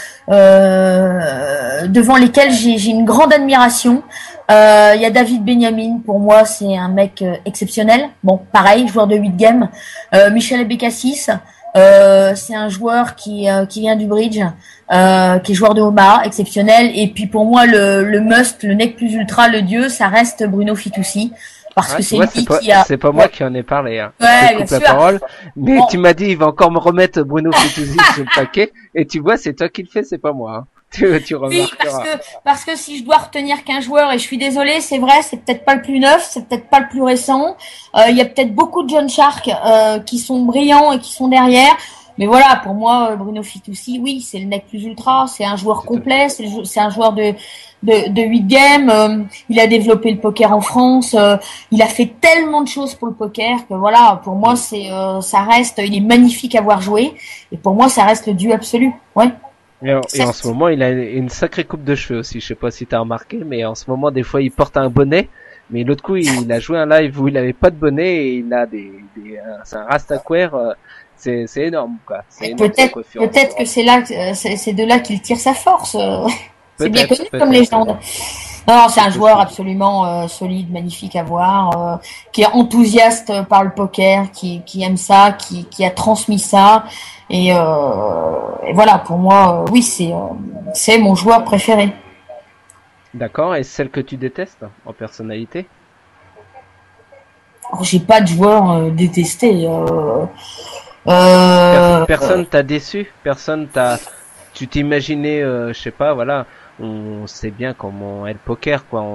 devant lesquels j'ai une grande admiration. Il y a David Benjamin. Pour moi, c'est un mec exceptionnel. Bon, pareil, joueur de 8 games. Michel Abécassis. C'est un joueur qui vient du bridge, qui est joueur de Omaha, exceptionnel. Et puis pour moi, le must, le nec plus ultra, le dieu, ça reste Bruno Fitoussi. Parce que c'est lui qui a... C'est pas moi qui en ai parlé, hein. Ouais, je coupe la parole. Mais bon. Tu m'as dit, il va encore me remettre Bruno Fitoussi sur le paquet. Et tu vois, c'est toi qui le fais, c'est pas moi, hein. tu Oui, remarqueras. parce que si je dois retenir qu'un joueur, et je suis désolée, c'est vrai, c'est peut-être pas le plus neuf, c'est peut-être pas le plus récent. Il y a peut-être beaucoup de jeunes Sharks qui sont brillants et qui sont derrière. Mais voilà, pour moi, Bruno Fitoussi, oui, c'est le nec plus ultra, c'est un joueur complet, c'est un joueur de 8 games. Il a développé le poker en France. Il a fait tellement de choses pour le poker que voilà, pour moi, ça reste, il est magnifique à voir jouer. Et pour moi, ça reste le dieu absolu. Ouais. Et en ce moment, il a une sacrée coupe de cheveux aussi. Je sais pas si t'as remarqué, mais en ce moment, des fois, il porte un bonnet. Mais l'autre coup, il a joué un live où il avait pas de bonnet et il a c'est un rastaquaire. C'est énorme, quoi. C'est énorme, sa coiffure. Peut-être que c'est de là qu'il tire sa force. C'est bien connu comme légende. Non, c'est un joueur absolument solide, magnifique à voir, qui est enthousiaste par le poker, qui aime ça, qui a transmis ça. Et voilà, pour moi, oui, c'est mon joueur préféré. D'accord. Et celle que tu détestes en personnalité? Alors, j'ai pas de joueur détesté. Personne t'a déçu? Tu t'imaginais, je sais pas, voilà. On sait bien comment est le poker, quoi.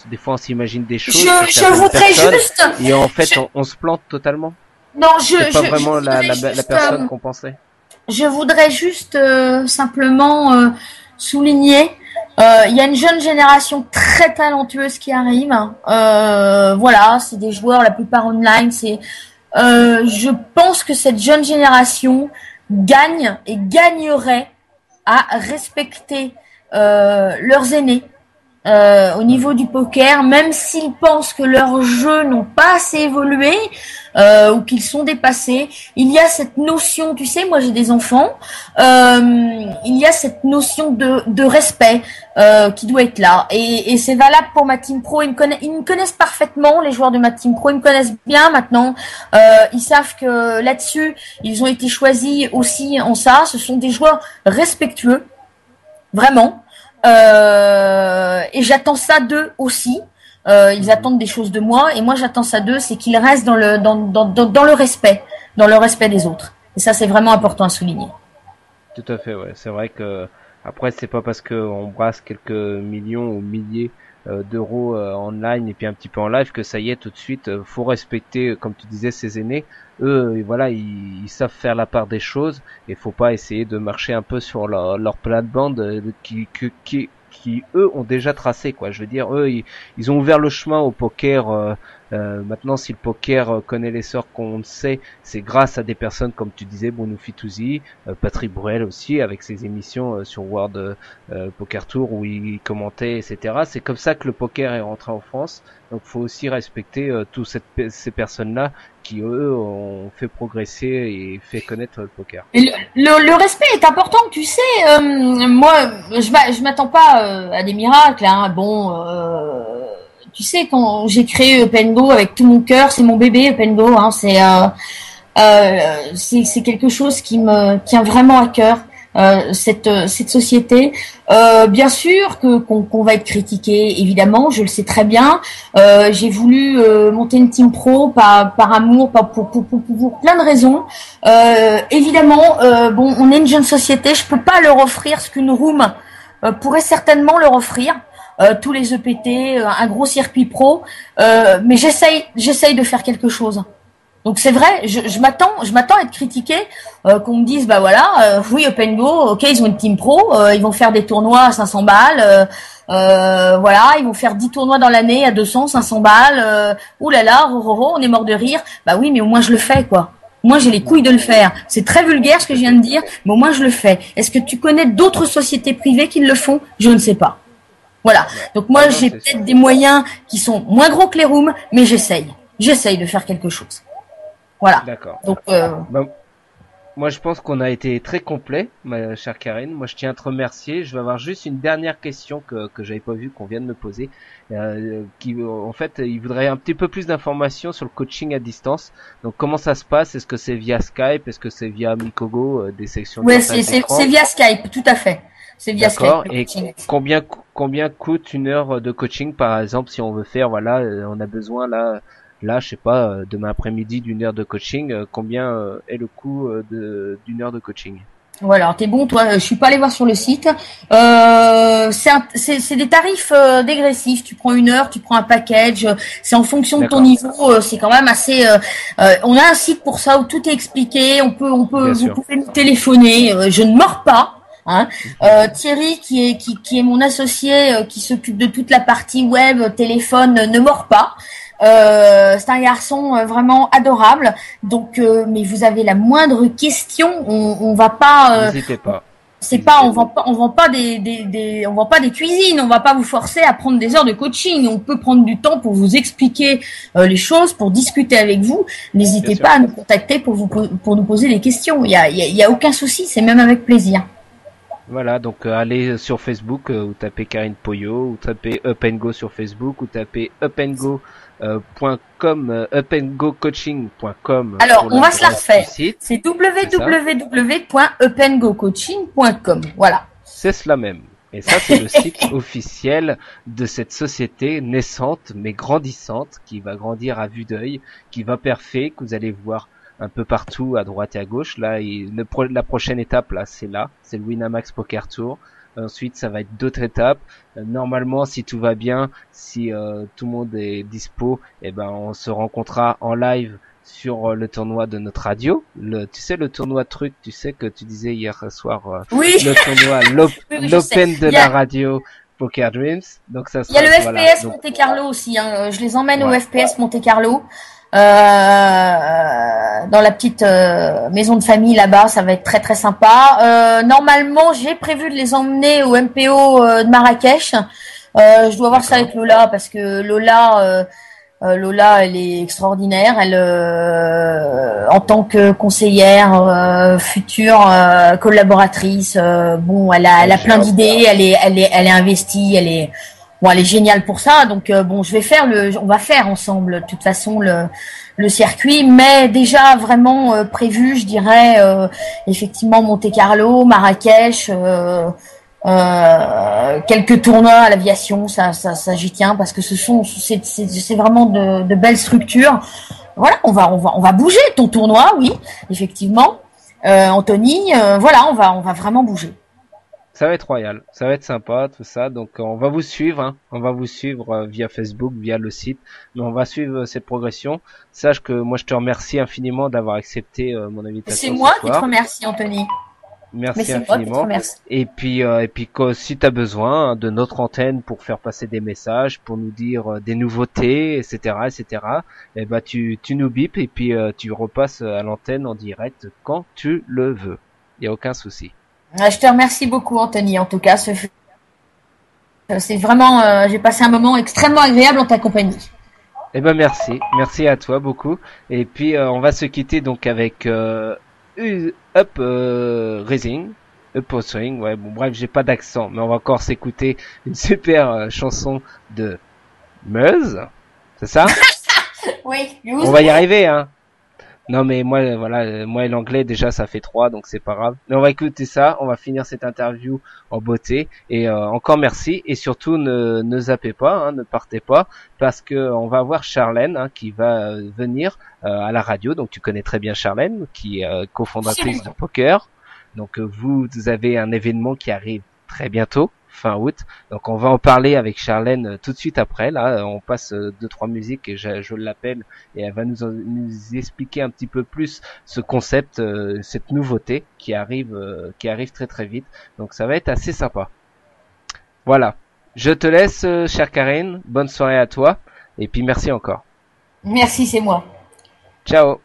Des fois, on s'imagine des choses. Je voudrais juste. Et en fait, on se plante totalement. Non, c'est pas vraiment la personne qu'on pensait. Je voudrais juste simplement souligner, il y a une jeune génération très talentueuse qui arrive. Voilà, c'est des joueurs, la plupart online. Je pense que cette jeune génération gagne et gagnerait à respecter leurs aînés au niveau du poker, même s'ils pensent que leurs jeux n'ont pas assez évolué ou qu'ils sont dépassés. Il y a cette notion, tu sais, moi j'ai des enfants, il y a cette notion de respect qui doit être là. Et c'est valable pour ma team pro. Ils me connaissent parfaitement, les joueurs de ma team pro. Ils me connaissent bien maintenant. Ils savent que là-dessus, ils ont été choisis aussi en ça. Ce sont des joueurs respectueux, vraiment. Et j'attends ça d'eux aussi. Ils attendent des choses de moi, et moi j'attends ça d'eux, c'est qu'ils restent dans le respect des autres. Et ça, c'est vraiment important à souligner. Tout à fait, ouais. C'est vrai que après, c'est pas parce qu'on brasse quelques millions ou milliers d'euros online et puis un petit peu en live que ça y est tout de suite. Faut respecter, comme tu disais, ses aînés. Eux, voilà, ils savent faire la part des choses, et faut pas essayer de marcher un peu sur leur plate-bande qui eux ont déjà tracé, quoi. Je veux dire, eux ils ont ouvert le chemin au poker. Maintenant, si le poker connaît l'essor qu'on sait, c'est grâce à des personnes comme tu disais, Bruno Fitoussi, Patrick Bruel aussi, avec ses émissions sur World Poker Tour où il commentait, etc. C'est comme ça que le poker est rentré en France. Donc, faut aussi respecter ces personnes-là qui eux ont fait progresser et fait connaître le poker. Et le respect est important, tu sais. Moi, je m'attends pas à des miracles. Hein. Bon, tu sais, quand j'ai créé OpenGo avec tout mon cœur, c'est mon bébé OpenGo. Hein, c'est quelque chose qui me tient vraiment à cœur. Cette société, bien sûr qu'on va être critiqué, évidemment, je le sais très bien. J'ai voulu monter une team pro par amour, pour plein de raisons. Évidemment, bon, on est une jeune société, je peux pas leur offrir ce qu'une room pourrait certainement leur offrir. Tous les EPT, un gros circuit pro, mais j'essaye de faire quelque chose. Donc c'est vrai, je m'attends à être critiqué, qu'on me dise bah voilà, oui OpenGo, ok ils ont une team pro, ils vont faire des tournois à 500 balles, voilà, ils vont faire 10 tournois dans l'année à 200, 500 balles, oulala, on est mort de rire. Bah oui, mais au moins je le fais quoi. Moi j'ai les couilles de le faire. C'est très vulgaire ce que je viens de dire, mais au moins je le fais. Est-ce que tu connais d'autres sociétés privées qui le font? Je ne sais pas. Voilà. Donc moi j'ai peut-être des moyens qui sont moins gros que les rooms, mais j'essaye de faire quelque chose. Voilà. D'accord. Donc, moi, je pense qu'on a été très complet, ma chère Karine. Moi, je tiens à te remercier. Je vais avoir juste une dernière question que j'avais pas vue, qu'on vient de me poser, qui, en fait, il voudrait un petit peu plus d'informations sur le coaching à distance. Donc, comment ça se passe? Est-ce que c'est via Skype? Est-ce que c'est via Mikogo, des sections? Oui, c'est via Skype, tout à fait. C'est via Skype. D'accord. Et combien coûte une heure de coaching, par exemple, si on veut faire, voilà, on a besoin là, je sais pas, demain après-midi d'une heure de coaching, combien est le coût d'une heure de coaching? Voilà, alors t'es bon, toi. Je suis pas allée voir sur le site. C'est des tarifs dégressifs. Tu prends 1 heure, tu prends un package. C'est en fonction de ton niveau. C'est quand même assez. On a un site pour ça où tout est expliqué. Vous pouvez nous téléphoner. Je ne mords pas. Hein. Thierry, qui est mon associé, qui s'occupe de toute la partie web, téléphone, ne mord pas. C'est un garçon vraiment adorable. Donc, mais vous avez la moindre question, on va pas. N'hésitez pas. On vend pas des cuisines. On va pas vous forcer à prendre des heures de coaching. On peut prendre du temps pour vous expliquer les choses, pour discuter avec vous. N'hésitez pas à nous contacter pour nous poser des questions. Il y a aucun souci. C'est même avec plaisir. Voilà, donc allez sur Facebook, ou tapez Karine Poyot, ou tapez Up & Go sur Facebook, ou tapez upandgo.com, upandgocoaching.com. Alors, on va se la refaire. C'est www.upandgocoaching.com. Voilà. C'est cela même. Et ça, c'est le site officiel de cette société naissante, mais grandissante, qui va grandir à vue d'œil, qui va parfait, que vous allez voir un peu partout, à droite et à gauche. Là, la prochaine étape, là, c'est le Winamax Poker Tour. Ensuite, ça va être d'autres étapes. Normalement, si tout va bien, si tout le monde est dispo, on se rencontrera en live sur le tournoi de notre radio. Tu sais, le tournoi truc, tu sais, que tu disais hier soir. Oui. Le tournoi, l'Open de la radio. Poker Dreams. Donc ça sera, il y a le FPS Monte Carlo aussi. Hein. Je les emmène au FPS Monte Carlo. Dans la petite maison de famille là-bas, ça va être très très sympa. Normalement, j'ai prévu de les emmener au MPO de Marrakech. Je dois voir ça avec Lola parce que Lola, elle est extraordinaire. Elle, en tant que conseillère, future collaboratrice, elle a plein d'idées. Elle est investie. Elle est géniale pour ça. Donc on va faire ensemble de toute façon le circuit, mais déjà vraiment prévu, je dirais effectivement Monte Carlo, Marrakech, quelques tournois à l'aviation, ça j'y tiens parce que c'est vraiment de belles structures. Voilà, on va bouger ton tournoi, oui, effectivement. Anthony, on va vraiment bouger. Ça va être royal, ça va être sympa, tout ça. Donc on va vous suivre, hein. On va vous suivre via Facebook, via le site, mais on va suivre cette progression. Sache que moi je te remercie infiniment d'avoir accepté mon invitation. C'est moi qui te remercie, Anthony. Merci infiniment. Et puis si tu as besoin de notre antenne pour faire passer des messages, pour nous dire des nouveautés, etc., tu nous bipes et puis tu repasses à l'antenne en direct quand tu le veux. Il y a aucun souci. Je te remercie beaucoup, Anthony. En tout cas, c'est vraiment, j'ai passé un moment extrêmement agréable en ta compagnie. Merci à toi beaucoup. Et puis on va se quitter donc avec Up Rising, Up Swing. Ouais, bon bref, j'ai pas d'accent, mais on va encore s'écouter une super chanson de Meuse. C'est ça? Oui. On va y arriver, hein. Non mais moi et l'anglais déjà ça fait 3 donc c'est pas grave. Mais on va écouter ça, on va finir cette interview en beauté et encore merci et surtout ne zappez pas, hein, ne partez pas parce que on va avoir Charlène hein, qui va venir à la radio. Donc tu connais très bien Charlène qui est cofondatrice de Poker. Donc vous avez un événement qui arrive très bientôt. Fin août, donc on va en parler avec Charlène tout de suite après. Là, on passe 2-3 musiques et je l'appelle et elle va nous expliquer un petit peu plus ce concept, cette nouveauté qui arrive très très vite. Donc ça va être assez sympa. Voilà, je te laisse, chère Karine. Bonne soirée à toi et puis merci encore. Merci, c'est moi. Ciao.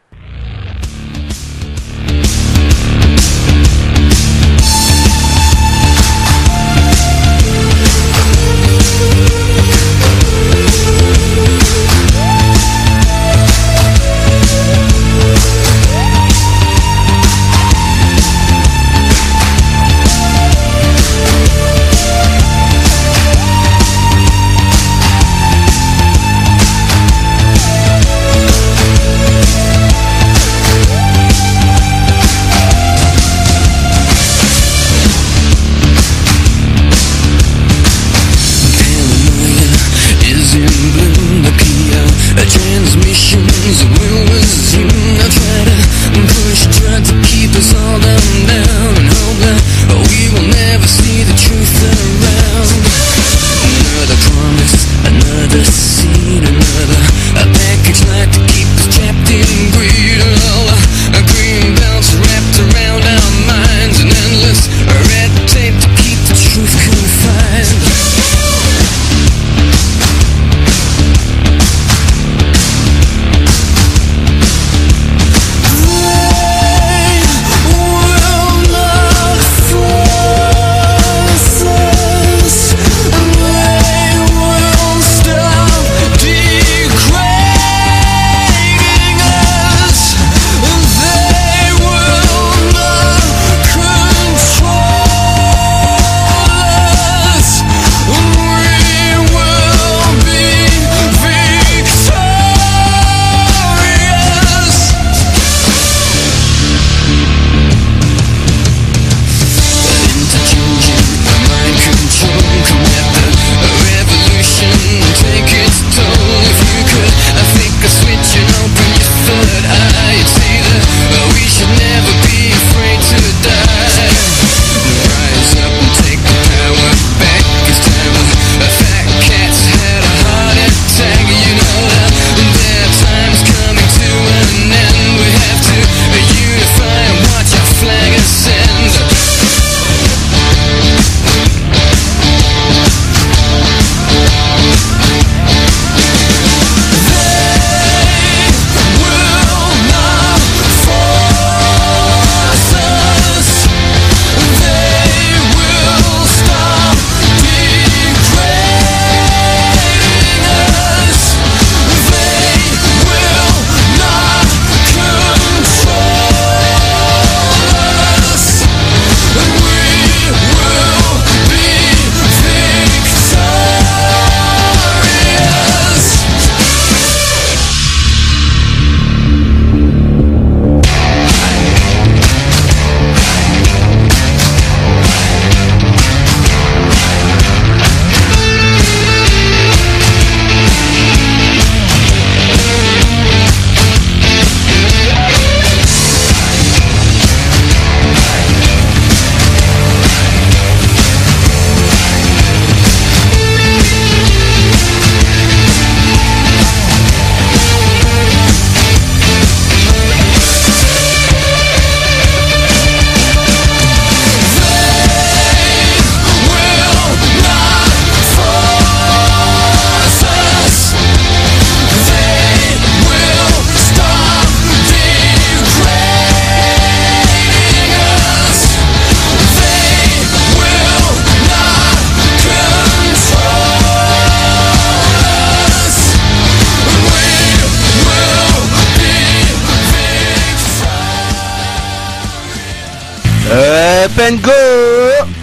Go,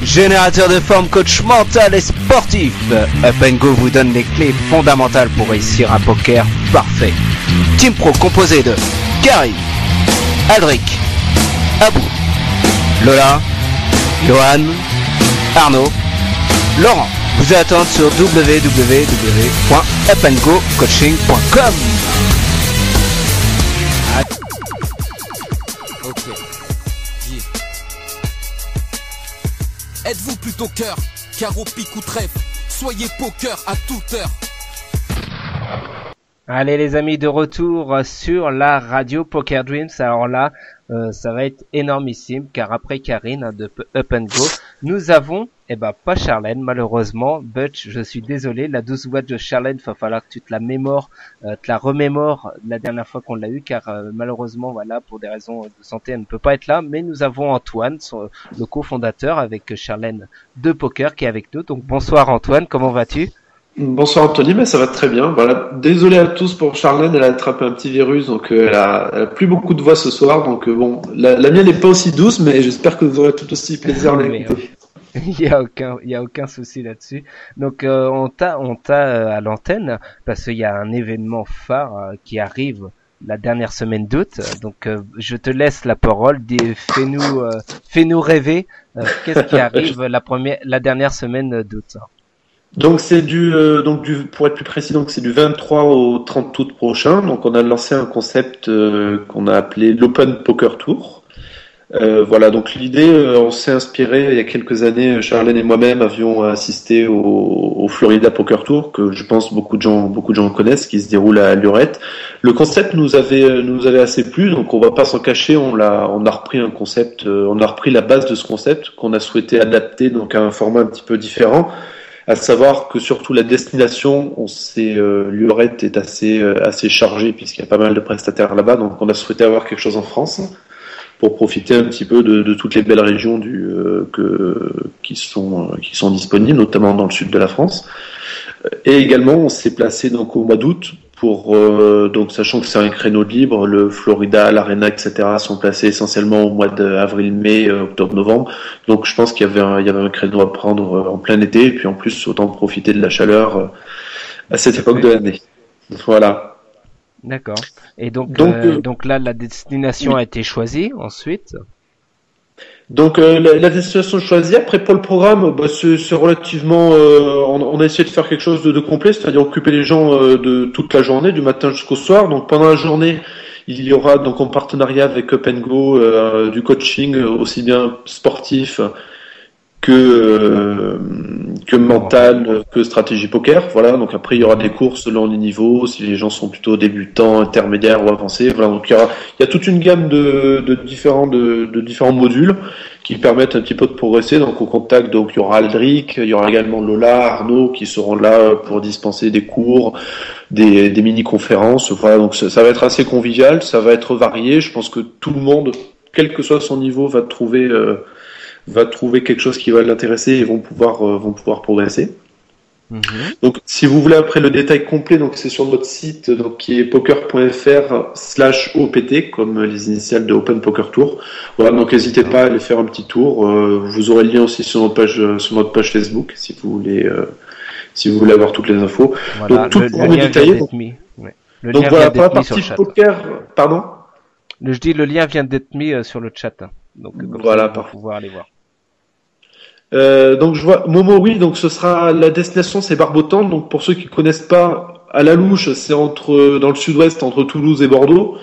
générateur de forme, coach mental et sportif. Up Go vous donne les clés fondamentales pour réussir un poker parfait. Team Pro composé de Gary, Aldric, Abou, Lola, Johan, Arnaud, Laurent. Vous attendez sur www.upandgocoaching.com. Ok. Êtes-vous plutôt cœur, carreau, pique ou trèfle? Soyez poker à toute heure. Allez les amis, de retour sur la radio Poker Dreams. Alors là, ça va être énormissime car après Karine de Up Go, nous avons, pas Charlène malheureusement. Butch, je suis désolé, la 12 watts de Charlène, va falloir que tu te la mémores, te la remémores la dernière fois qu'on l'a eu car malheureusement voilà, pour des raisons de santé, elle ne peut pas être là. Mais nous avons Antoine, le cofondateur avec Charlène de Poker qui est avec nous. Donc bonsoir Antoine, comment vas-tu? Bonsoir Anthony, mais ça va très bien. Voilà, désolé à tous pour Charlène, elle a attrapé un petit virus, donc elle a plus beaucoup de voix ce soir. Donc bon, la mienne n'est pas aussi douce, mais j'espère que vous aurez tout aussi plaisir à l'écouter. Il y a aucun souci là-dessus. Donc on t'a à l'antenne parce qu'il y a un événement phare qui arrive la dernière semaine d'août. Donc je te laisse la parole. Fais-nous rêver. Qu'est-ce qui arrive la dernière semaine d'août? Donc c'est pour être plus précis, donc c'est du 23 au 30 août prochain. Donc on a lancé un concept qu'on a appelé l'Open Poker Tour. Voilà, donc l'idée, on s'est inspiré il y a quelques années. Charlène et moi-même avions assisté au Florida Poker Tour, que je pense beaucoup de gens connaissent, qui se déroule à Lurette. Le concept nous avait assez plu, donc on va pas s'en cacher. On a repris un concept, on a repris la base de ce concept qu'on a souhaité adapter donc à un format un petit peu différent. À savoir que surtout la destination, Lurette est assez chargée puisqu'il y a pas mal de prestataires là-bas, donc on a souhaité avoir quelque chose en France pour profiter un petit peu de toutes les belles régions qui sont disponibles, notamment dans le sud de la France. Et également, on s'est placé donc au mois d'août donc sachant que c'est un créneau de libre, le Florida, l'Arena, etc. sont placés essentiellement au mois d'avril, mai, octobre, novembre. Donc je pense qu'il y avait un créneau à prendre en plein été, et puis en plus autant profiter de la chaleur à cette époque de l'année. Voilà. D'accord. Et donc là, la destination a été choisie ensuite. Donc la destination choisie, après pour le programme, c'est relativement, on a essayé de faire quelque chose de complet, c'est-à-dire occuper les gens de toute la journée, du matin jusqu'au soir. Donc pendant la journée, il y aura donc en partenariat avec Up Go du coaching aussi bien sportif que mental, que stratégie poker. Voilà, donc après il y aura des cours selon les niveaux, si les gens sont plutôt débutants, intermédiaires ou avancés. Voilà, donc il y a toute une gamme de différents modules qui permettent un petit peu de progresser. Donc au contact, donc il y aura Aldric, il y aura également Lola, Arnaud qui seront là pour dispenser des cours, des mini-conférences. Voilà, donc ça va être assez convivial, ça va être varié. Je pense que tout le monde, quel que soit son niveau, va trouver quelque chose qui va l'intéresser et vont pouvoir progresser. Mm-hmm. Donc, si vous voulez après le détail complet, donc c'est sur notre site, donc qui est poker.fr/OPT, comme les initiales de Open Poker Tour. Voilà, donc n'hésitez pas à aller faire un petit tour. Vous aurez le lien aussi sur notre page Facebook, si vous voulez avoir toutes les infos. Voilà, donc tout le lien détaillé. Donc voilà, pour la partie poker, pardon. Je dis le lien vient d'être mis sur le chat. Donc voilà, pour pouvoir aller voir. Donc je vois Momo, oui, donc ce sera la destination, c'est Barbotan. Donc pour ceux qui connaissent pas, à la louche, c'est dans le sud-ouest, entre Toulouse et Bordeaux.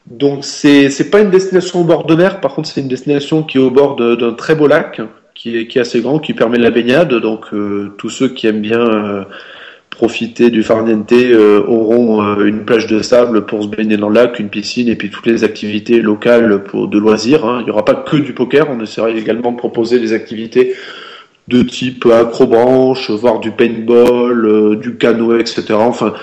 Donc c'est pas une destination au bord de mer, par contre c'est une destination qui est au bord d'un très beau lac, qui est assez grand, qui permet la baignade. Donc tous ceux qui aiment bien profiter du farniente auront une plage de sable pour se baigner dans le lac, une piscine et puis toutes les activités locales de loisirs. Hein. Il n'y aura pas que du poker, on essaiera également de proposer des activités de type acrobranche, voire du paintball, du canoë, etc. Enfin,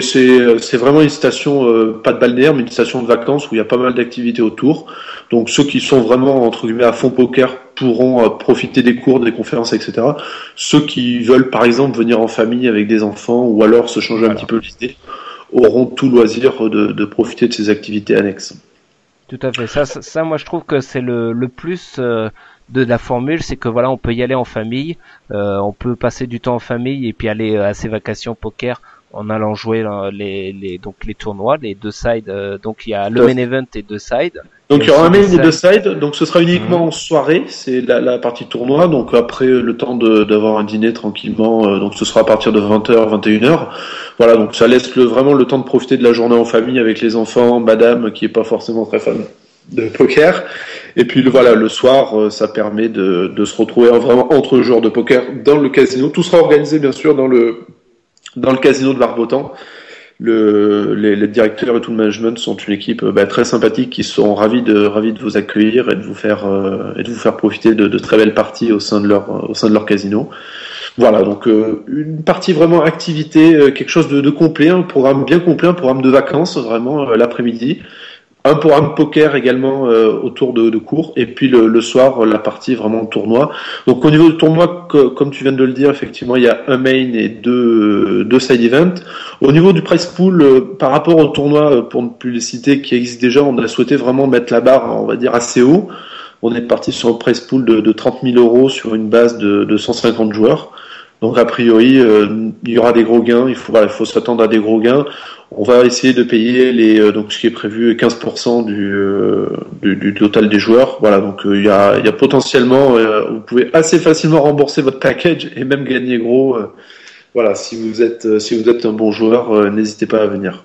c'est vraiment une station, pas de balnéaire, mais une station de vacances où il y a pas mal d'activités autour. Donc ceux qui sont vraiment entre guillemets à fond poker pourront profiter des cours, des conférences, etc. Ceux qui veulent par exemple venir en famille avec des enfants ou alors se changer un petit peu l'idée auront tout loisir de profiter de ces activités annexes. Tout à fait. Ça, moi je trouve que c'est le plus de la formule, c'est que voilà, on peut y aller en famille, on peut passer du temps en famille et puis aller à ses vacations poker en allant jouer donc les tournois, les 2 sides. Donc il y a le main event et 2 sides. Donc il y aura un main et 2 sides. Donc ce sera uniquement en soirée, c'est la partie tournoi. Donc après le temps d'avoir un dîner tranquillement. Donc ce sera à partir de 20h, 21h. Voilà, donc ça laisse vraiment le temps de profiter de la journée en famille avec les enfants, madame qui est pas forcément très fan de poker. Et puis voilà, le soir, ça permet de se retrouver vraiment entre joueurs de poker dans le casino. Tout sera organisé bien sûr dans le casino de Barbotan. Les directeurs et tout le management sont une équipe très sympathique qui sont ravis de vous accueillir et de vous faire profiter de très belles parties au sein de leur casino. Voilà, donc une partie vraiment activité, quelque chose de complet, un programme bien complet, un programme de vacances vraiment l'après-midi. Un programme poker également autour de cours, et puis le soir la partie vraiment tournoi. Donc au niveau du tournoi, comme tu viens de le dire, effectivement il y a un main et deux side events. Au niveau du prize pool, par rapport au tournoi, pour ne plus les citer, qui existe déjà, on a souhaité vraiment mettre la barre, on va dire, assez haut. On est parti sur un prize pool de 30 000 € sur une base de 150 joueurs. Donc a priori, il y aura des gros gains. Il faut s'attendre à des gros gains. On va essayer de payer donc ce qui est prévu 15% du total des joueurs. Voilà, donc il y a potentiellement, vous pouvez assez facilement rembourser votre package et même gagner gros. Voilà, si vous êtes un bon joueur, n'hésitez pas à venir.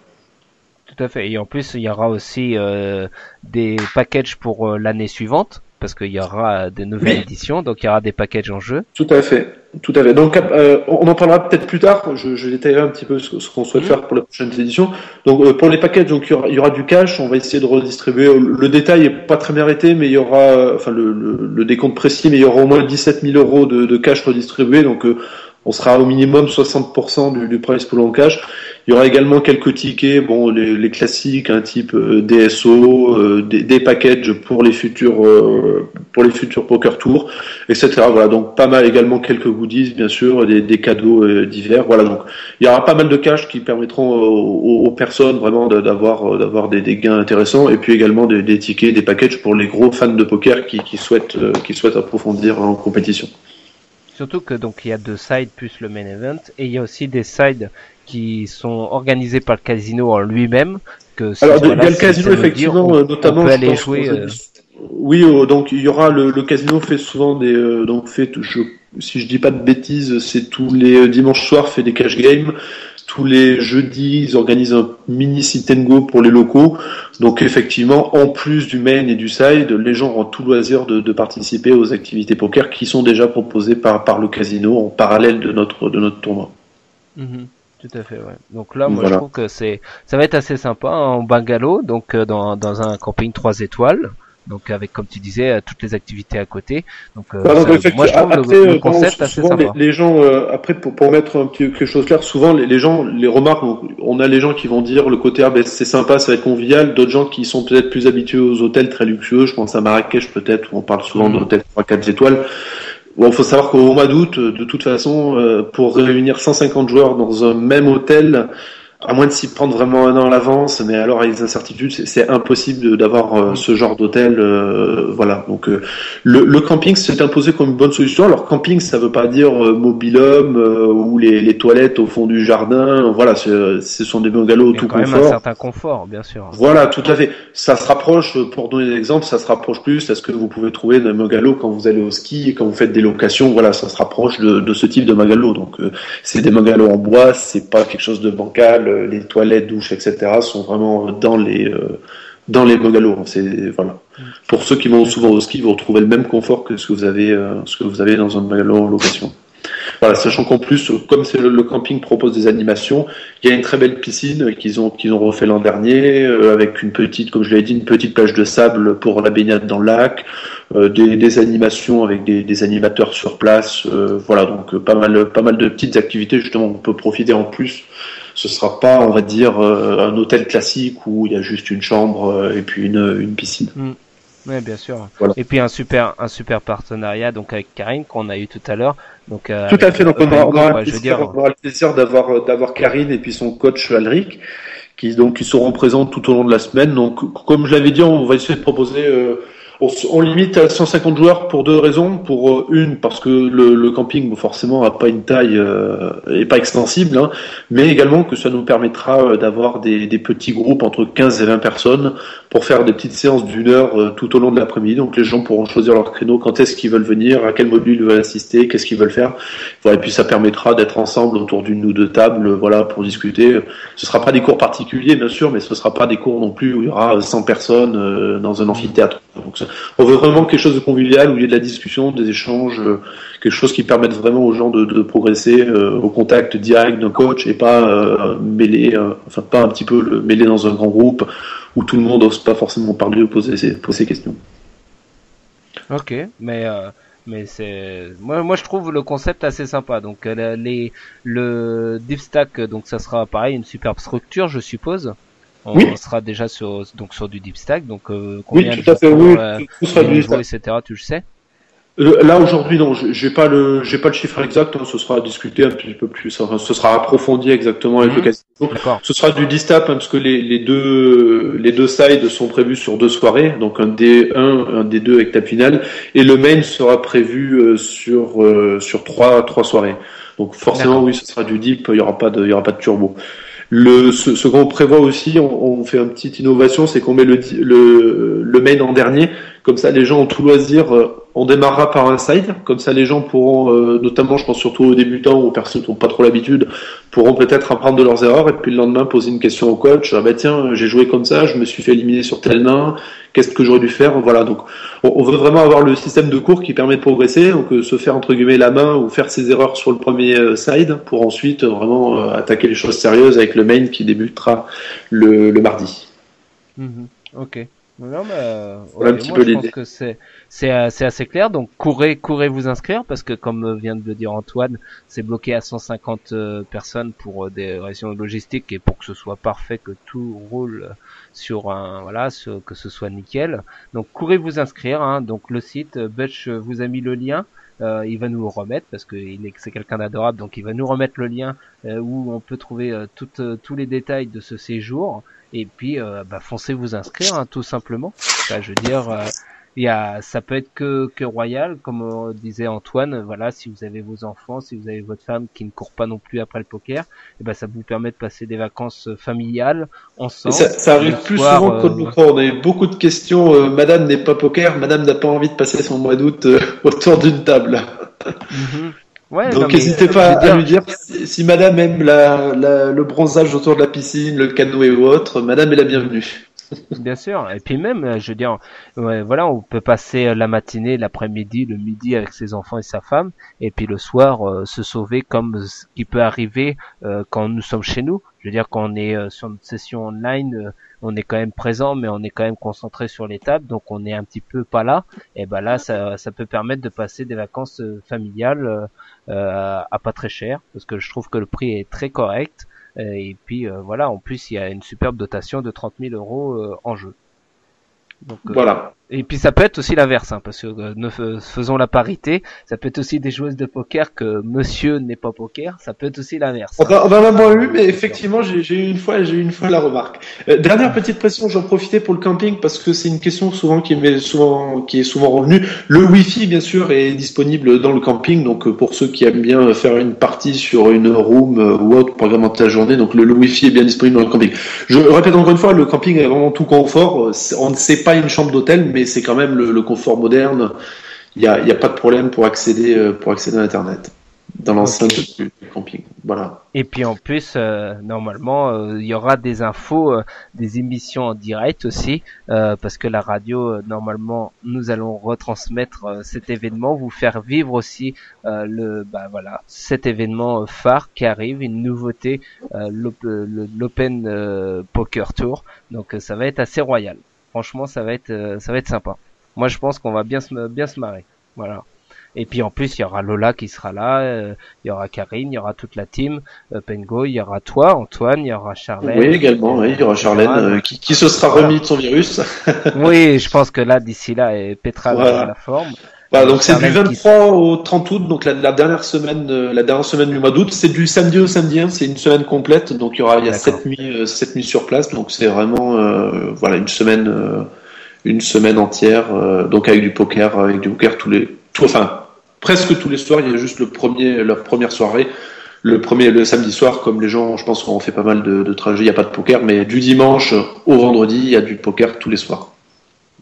Tout à fait. Et en plus, il y aura aussi des packages pour l'année suivante, parce qu'il y aura des nouvelles éditions, donc il y aura des packages en jeu. Tout à fait. Donc, on en parlera peut-être plus tard. Je détaillerai un petit peu ce qu'on souhaite faire pour la prochaine édition. Donc, pour les packages, donc il y aura du cash. On va essayer de redistribuer. Le détail est pas très bien arrêté, mais il y aura, le décompte précis, mais il y aura au moins 17 000 € de cash redistribué. Donc, on sera au minimum 60% du prize pool en cash. Il y aura également quelques tickets, les classiques, type DSO, des packages pour les futurs poker tours, etc. Voilà, donc pas mal également quelques goodies, bien sûr, des cadeaux divers. Voilà, donc il y aura pas mal de cash qui permettront aux personnes vraiment d'avoir des gains intéressants, et puis également des tickets, des packages pour les gros fans de poker qui souhaitent approfondir en compétition. Surtout que donc il y a 2 sides plus le main event, et il y a aussi des sides qui sont organisés par le casino en lui-même. Alors il y a le casino effectivement, notamment. On peut aller jouer. Oui, donc il y aura le casino fait souvent si je dis pas de bêtises, c'est tous les dimanches soirs fait des cash games. Tous les jeudis, ils organisent un mini sit and go pour les locaux. Donc effectivement, en plus du main et du side, les gens auront tout loisir de participer aux activités poker qui sont déjà proposées par le casino en parallèle de notre tournoi. Tout à fait, ouais. Donc là, moi, je trouve que ça va être assez sympa en bungalow, donc dans un camping 3 étoiles. Donc avec, comme tu disais, toutes les activités à côté. Donc moi je trouve le concept assez sympa. Les gens après pour mettre un petit quelque chose clair, souvent les gens les remarquent. On a les gens qui vont dire le côté c'est sympa, ça va être convivial. D'autres gens qui sont peut-être plus habitués aux hôtels très luxueux. Je pense à Marrakech peut-être où on parle souvent d'hôtels 3-4 étoiles. Bon, faut savoir qu'au mois d'août, de toute façon, pour réunir 150 joueurs dans un même hôtel, à moins de s'y prendre vraiment un an à l'avance, mais alors avec les incertitudes, c'est impossible d'avoir ce genre d'hôtel. Voilà. Donc le camping s'est imposé comme une bonne solution. Alors camping, ça veut pas dire mobil-home ou les toilettes au fond du jardin. Voilà, ce sont des bungalows tout confort. Il y a quand même un certain confort, bien sûr. Voilà, tout à fait. Ça se rapproche, pour donner des exemples, ça se rapproche plus à ce que vous pouvez trouver d'un bungalow quand vous allez au ski et quand vous faites des locations. Voilà, ça se rapproche de ce type de bungalow. Donc c'est des bungalows en bois, c'est pas quelque chose de bancal. Les toilettes, douches, etc. sont vraiment dans les bungalows. Voilà. Pour ceux qui vont souvent au ski, vous retrouvez le même confort que ce que vous avez dans un bungalow en location. Voilà, sachant qu'en plus, comme le camping propose des animations, il y a une très belle piscine qu'ils ont refait l'an dernier, avec une petite, comme je l'ai dit, une petite plage de sable pour la baignade dans le lac, des animations avec des animateurs sur place. Voilà, donc pas mal de petites activités. Justement, on peut profiter en plus. Ce sera pas, on va dire, un hôtel classique où il y a juste une chambre et puis une piscine. Oui, bien sûr. Voilà. Et puis un super partenariat donc avec Karine qu'on a eu tout à l'heure. Donc tout à fait. Donc on aura le plaisir d'avoir Karine et puis son coach Alric qui seront présents tout au long de la semaine. Donc comme je l'avais dit, on va essayer de proposer On limite à 150 joueurs pour deux raisons. Pour une, parce que le camping forcément n'a pas une taille et pas extensible, hein, mais également que ça nous permettra d'avoir des petits groupes entre 15 et 20 personnes pour faire des petites séances d'1 heure tout au long de l'après-midi. Donc les gens pourront choisir leur créneau, quand est-ce qu'ils veulent venir, à quel module ils veulent assister, qu'est-ce qu'ils veulent faire. Voilà, et puis ça permettra d'être ensemble autour d'une ou deux tables, voilà, pour discuter. Ce sera pas des cours particuliers, bien sûr, mais ce sera pas des cours non plus où il y aura 100 personnes dans un amphithéâtre. Donc, on veut vraiment quelque chose de convivial où il y a de la discussion, des échanges, quelque chose qui permette vraiment aux gens de progresser au contact direct d'un coach et pas mêler, pas un petit peu mêler dans un grand groupe où tout le monde n'ose pas forcément parler ou poser ses questions. Ok, mais c'est moi je trouve le concept assez sympa. Donc le Deep Stack, donc ça sera pareil, une superbe structure, je suppose. On sera déjà sur du Deep Stack, donc combien oui, tout à fait, tout sera du niveau, etc. Tu le sais? Là aujourd'hui non, j'ai pas le chiffre exact, hein, ce sera discuté un petit peu plus, enfin, ce sera approfondi exactement avec le casino. Ce sera du D-Stap, hein, parce que les deux sides sont prévus sur 2 soirées, donc un D1, un D2 avec table finale, et le main sera prévu sur 3 soirées. Donc forcément oui, ce sera du deep, il y aura pas de turbo. Ce qu'on prévoit aussi, on fait une petite innovation, c'est qu'on met le main en dernier, comme ça les gens ont tout loisir. On démarrera par un side, comme ça les gens pourront, notamment je pense surtout aux débutants ou aux personnes qui n'ont pas trop l'habitude, pourront peut-être apprendre de leurs erreurs et puis le lendemain poser une question au coach. Ah bah tiens, j'ai joué comme ça, je me suis fait éliminer sur telle main, qu'est-ce que j'aurais dû faire? Voilà, donc on veut vraiment avoir le système de cours qui permet de progresser, donc se faire entre guillemets la main ou faire ses erreurs sur le premier side pour ensuite vraiment attaquer les choses sérieuses avec le main qui débutera le mardi. Ok. Non, mais voilà un petit peu l'idée. Je pense que c'est assez clair. Donc courez vous inscrire parce que comme vient de le dire Antoine, c'est bloqué à 150 personnes pour des raisons logistiques et pour que ce soit parfait, que tout roule sur que ce soit nickel. Donc courez vous inscrire. Hein. Donc le site Butch vous a mis le lien. Il va nous le remettre parce que c'est quelqu'un d'adorable, donc il va nous remettre le lien où on peut trouver tous les détails de ce séjour. Et puis foncez vous inscrire, hein, tout simplement. Enfin, je veux dire, ça peut être que royal, comme disait Antoine. Voilà, si vous avez vos enfants, si vous avez votre femme qui ne court pas non plus après le poker, et ça vous permet de passer des vacances familiales ensemble. Ça arrive plus souvent que nous croit. On a eu beaucoup de questions. Madame n'est pas poker, Madame n'a pas envie de passer son mois d'août autour d'une table. Ouais, donc n'hésitez pas à lui dire si Madame aime le bronzage autour de la piscine, le canoë ou autre, Madame est la bienvenue. Bien sûr, et puis même, je veux dire, voilà, on peut passer la matinée, l'après-midi, le midi avec ses enfants et sa femme, et puis le soir se sauver comme ce qui peut arriver quand nous sommes chez nous. Je veux dire, quand on est sur une session online, on est quand même présent, mais on est quand même concentré sur les tables, donc on est un petit peu pas là. Et là, ça peut permettre de passer des vacances familiales à pas très cher, parce que je trouve que le prix est très correct. Et puis voilà, en plus il y a une superbe dotation de 30 000 € en jeu. Donc, voilà. Et puis ça peut être aussi l'inverse, hein, parce que faisons la parité, ça peut être aussi des joueuses de poker que monsieur n'est pas poker, ça peut être aussi l'inverse. On en a moins eu, mais effectivement j'ai eu une fois la remarque. Dernière petite précision, j'en profitais pour le camping parce que c'est une question souvent qui est souvent revenue. Le Wi-Fi bien sûr est disponible dans le camping, donc pour ceux qui aiment bien faire une partie sur une room ou autre pour agrémenter la journée, donc le Wi-Fi est bien disponible dans le camping. Je répète encore une fois, le camping est vraiment tout confort. C'est pas une chambre d'hôtel, mais c'est quand même le confort moderne. Il y a pas de problème pour accéder à Internet dans l'enceinte du camping. Voilà. Et puis en plus, normalement, il y aura des infos, des émissions en direct aussi, parce que la radio, normalement, nous allons retransmettre cet événement, vous faire vivre aussi cet événement phare qui arrive, une nouveauté, l'Open Poker Tour. Donc ça va être assez royal. Franchement, ça va être sympa. Moi, je pense qu'on va bien se marrer. Voilà. Et puis en plus, il y aura Lola qui sera là, il y aura Karine, il y aura toute la team, Pengo, il y aura toi, Antoine, il y aura Charlène. Oui, également, il y aura Charlène qui se sera remis de son virus. Oui, je pense que là, d'ici là, Petra aura la forme. Voilà, donc c'est du 23 au 30 août, donc la dernière semaine du mois d'août. C'est du samedi au samedi, hein, c'est une semaine complète, donc il y a 7 nuits sur place, donc c'est vraiment une semaine une semaine entière, donc avec du poker presque tous les soirs. Il y a juste la première soirée, le samedi soir, comme les gens, je pense qu'on fait pas mal de trajets, il n'y a pas de poker, mais du dimanche au vendredi, il y a du poker tous les soirs.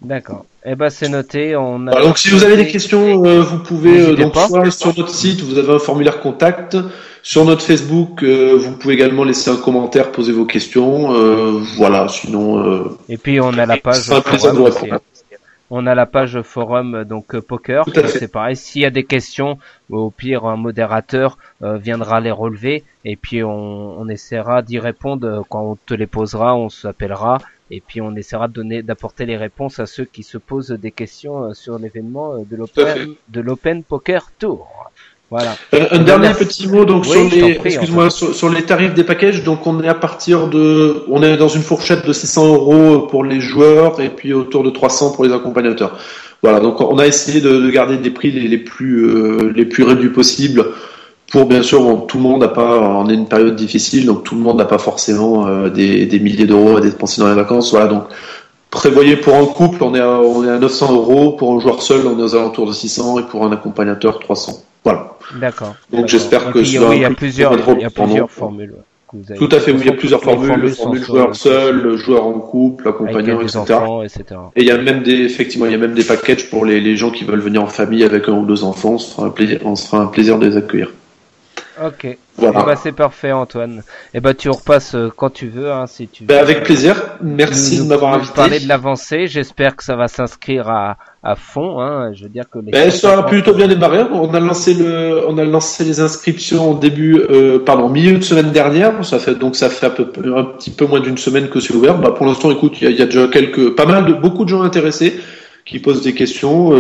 D'accord. Eh ben c'est noté. Donc si vous avez des questions, vous pouvez soit sur notre site, vous avez un formulaire contact. Sur notre Facebook, vous pouvez également laisser un commentaire, poser vos questions. Voilà. Sinon. Et puis on a la page. On a la page forum donc poker. C'est pareil. S'il y a des questions, au pire un modérateur viendra les relever et puis on essaiera d'y répondre quand on te les posera. On s'appellera. Et puis on essaiera d'apporter les réponses à ceux qui se posent des questions sur l'événement de l'Open Poker Tour. Voilà. Un dernier petit mot donc sur les tarifs des packages. Donc on est on est dans une fourchette de 600 € pour les joueurs et puis autour de 300 pour les accompagnateurs. Voilà. Donc on a essayé de garder des prix les plus réduits possibles. Pour bien sûr, tout le monde on est une période difficile, donc tout le monde n'a pas forcément des milliers d'euros à dépenser dans les vacances. Voilà, donc prévoyez pour un couple, on est à 900 €, pour un joueur seul, on est aux alentours de 600 et pour un accompagnateur 300. Voilà. D'accord. Donc j'espère que il y a plusieurs formules. Tout à fait, oui, il y a plusieurs formules, joueur seul, joueur en couple, accompagnant, etc. Et il y a même des packages pour les gens qui veulent venir en famille avec un ou deux enfants. On se fera un plaisir de les accueillir. Ok. Voilà. C'est parfait, Antoine. Tu repasses quand tu veux, si tu veux. Avec plaisir. Merci de m'avoir invité. Parler de l'avancée. J'espère que ça va s'inscrire à fond, Je veux dire que ça a plutôt bien démarré. On a lancé les inscriptions milieu de semaine dernière. Ça fait un petit peu moins d'une semaine que c'est ouvert. Pour l'instant, écoute, il y a déjà beaucoup de gens intéressés qui posent des questions,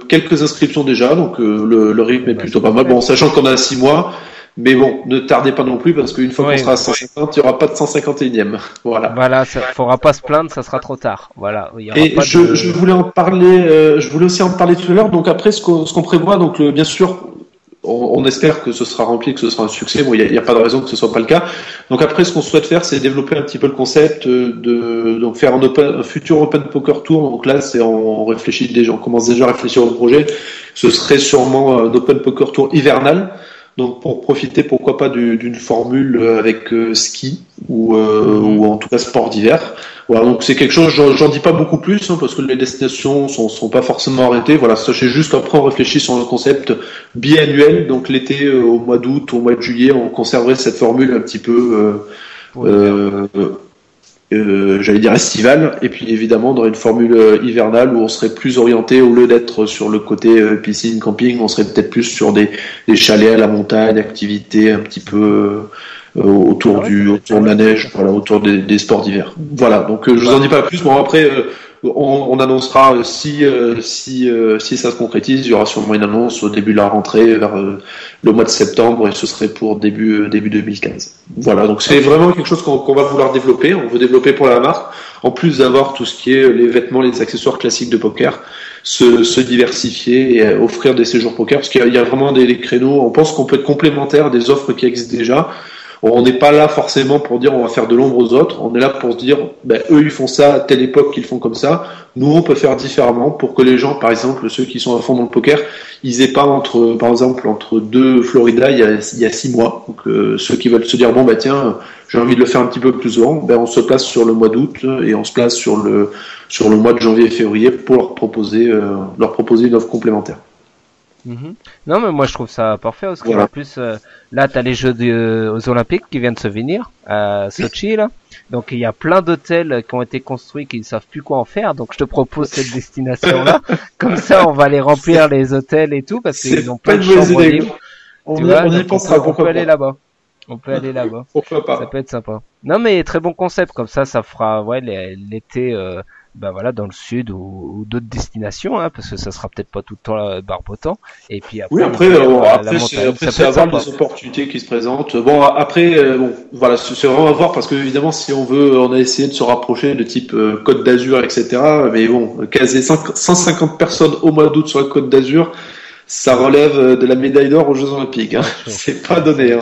quelques inscriptions déjà, donc le rythme est plutôt pas mal. Bon, sachant qu'on a 6 mois. Mais bon, ne tardez pas non plus parce qu'une fois qu'on sera à 150, il n'y aura pas de 151e. Voilà. Voilà, ça faudra pas se plaindre, ça sera trop tard. Voilà. Je voulais en parler, je voulais aussi en parler tout à l'heure. Donc après, ce qu'on prévoit, donc bien sûr, on espère que ce sera rempli, que ce sera un succès. Bon, il n'y a pas de raison que ce soit pas le cas. Donc après, ce qu'on souhaite faire, c'est développer un petit peu le concept donc faire un futur Open Poker Tour. Donc là, on réfléchit déjà, on commence déjà à réfléchir au projet. Ce serait sûrement un Open Poker Tour hivernal. Donc pour profiter, pourquoi pas d'une formule avec ski ou en tout cas sport d'hiver. Voilà, donc c'est quelque chose, j'en dis pas beaucoup plus parce que les destinations sont pas forcément arrêtées. Voilà, sachez juste qu'après on réfléchit sur un concept biannuel. Donc l'été, au mois d'août, au mois de juillet, on conserverait cette formule un petit peu j'allais dire estivale, et puis évidemment dans une formule hivernale où on serait plus orienté, au lieu d'être sur le côté piscine, camping, on serait peut-être plus sur des chalets à la montagne, activités un petit peu autour de la neige, voilà, autour des sports d'hiver. Voilà, donc je vous en dis pas plus. Bon, après on annoncera si ça se concrétise, il y aura sûrement une annonce au début de la rentrée, vers le mois de septembre, et ce serait pour début 2015. Voilà, donc c'est vraiment quelque chose qu'on va vouloir développer. On veut développer pour la marque, en plus d'avoir tout ce qui est les vêtements, les accessoires classiques de poker, se diversifier et offrir des séjours poker, parce qu'il y a vraiment des créneaux. On pense qu'on peut être complémentaire des offres qui existent déjà. On n'est pas là forcément pour dire on va faire de l'ombre aux autres, on est là pour se dire eux ils font ça à telle époque, ils font comme ça, nous on peut faire différemment pour que les gens, par exemple ceux qui sont à fond dans le poker, ils aient pas par exemple entre deux Florida il y a 6 mois, donc ceux qui veulent se dire tiens j'ai envie de le faire un petit peu plus souvent, on se place sur le mois d'août et on se place sur le mois de janvier et février pour leur proposer une offre complémentaire. Non mais moi je trouve ça parfait parce qu'en plus là t'as les Jeux aux Olympiques qui viennent de se venir à Sochi là, donc il y a plein d'hôtels qui ont été construits qui ne savent plus quoi en faire, donc je te propose cette destination là, comme ça on va les remplir les hôtels et tout parce qu'ils ont plein de chambres libres. On y pensera, on peut aller là-bas. Pourquoi pas. Ça peut être sympa. Non mais très bon concept, comme ça fera l'été dans le sud ou d'autres destinations, parce que ça sera peut-être pas tout le temps barbotant. Et puis après, c'est à voir les opportunités qui se présentent. Bon, après, c'est vraiment à voir parce que évidemment, si on a essayé de se rapprocher de type Côte d'Azur, etc. Mais bon, caser 150 personnes au mois d'août sur la Côte d'Azur, ça relève de la médaille d'or aux Jeux Olympiques. C'est pas donné.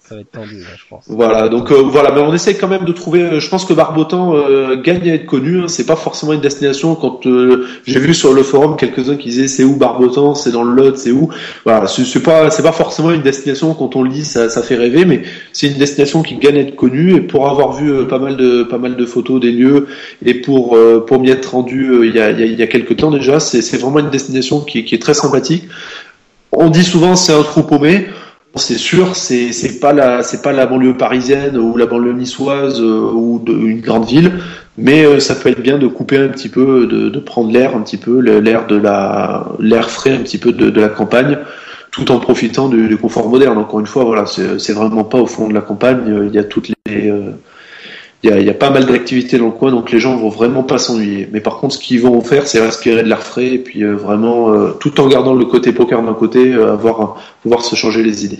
Ça va être tendu, là, je pense. Voilà, donc voilà, mais on essaie quand même de trouver. Je pense que Barbotan gagne à être connu. Hein, c'est pas forcément une destination. Quand j'ai vu sur le forum quelques-uns qui disaient c'est où Barbotan, c'est dans le Lot, c'est où. Voilà, c'est pas forcément une destination. Quand on le lit, ça fait rêver, mais c'est une destination qui gagne à être connue. Et pour avoir vu pas mal de photos des lieux et pour m'y être rendu il y a quelques temps déjà, c'est vraiment une destination qui est très sympathique. On dit souvent c'est un trou paumé. C'est sûr, c'est pas la banlieue parisienne ou la banlieue niçoise ou une grande ville, mais ça peut être bien de couper un petit peu, de prendre l'air un petit peu, l'air frais un petit peu de la campagne, tout en profitant du confort moderne. Encore une fois, voilà, c'est vraiment pas au fond de la campagne. Il y a toutes les il y a pas mal d'activités dans le coin, donc les gens vont vraiment pas s'ennuyer. Mais par contre, ce qu'ils vont faire, c'est respirer de l'air frais et puis vraiment, tout en gardant le côté poker d'un côté, pouvoir se changer les idées.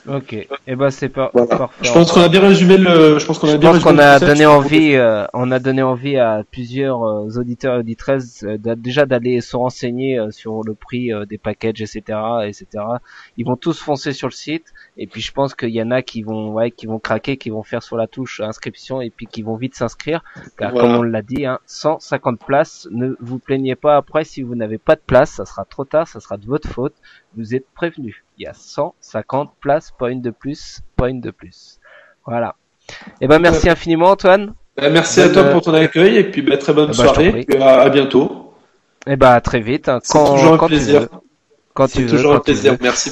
Ok, et ben c'est pas Voilà. parfait. Je pense qu'on a bien résumé je pense qu'on a donné envie, on a donné envie à plusieurs auditeurs et auditrices déjà d'aller se renseigner sur le prix des packages, etc., etc. Ils vont tous foncer sur le site, et puis je pense qu'il y en a qui vont craquer, qui vont faire sur la touche inscription, et puis qui vont vite s'inscrire, car voilà. Comme on l'a dit, 150 places. Ne vous plaignez pas après si vous n'avez pas de place, ça sera trop tard, ça sera de votre faute. Vous êtes prévenus. Il y a 150 places, pas une de plus, pas une de plus. Voilà. Et ben merci infiniment Antoine. Merci à toi pour ton accueil et puis très bonne soirée. Et à bientôt. Et à très vite. C'est toujours un plaisir. Quand tu veux. C'est toujours un plaisir. Merci.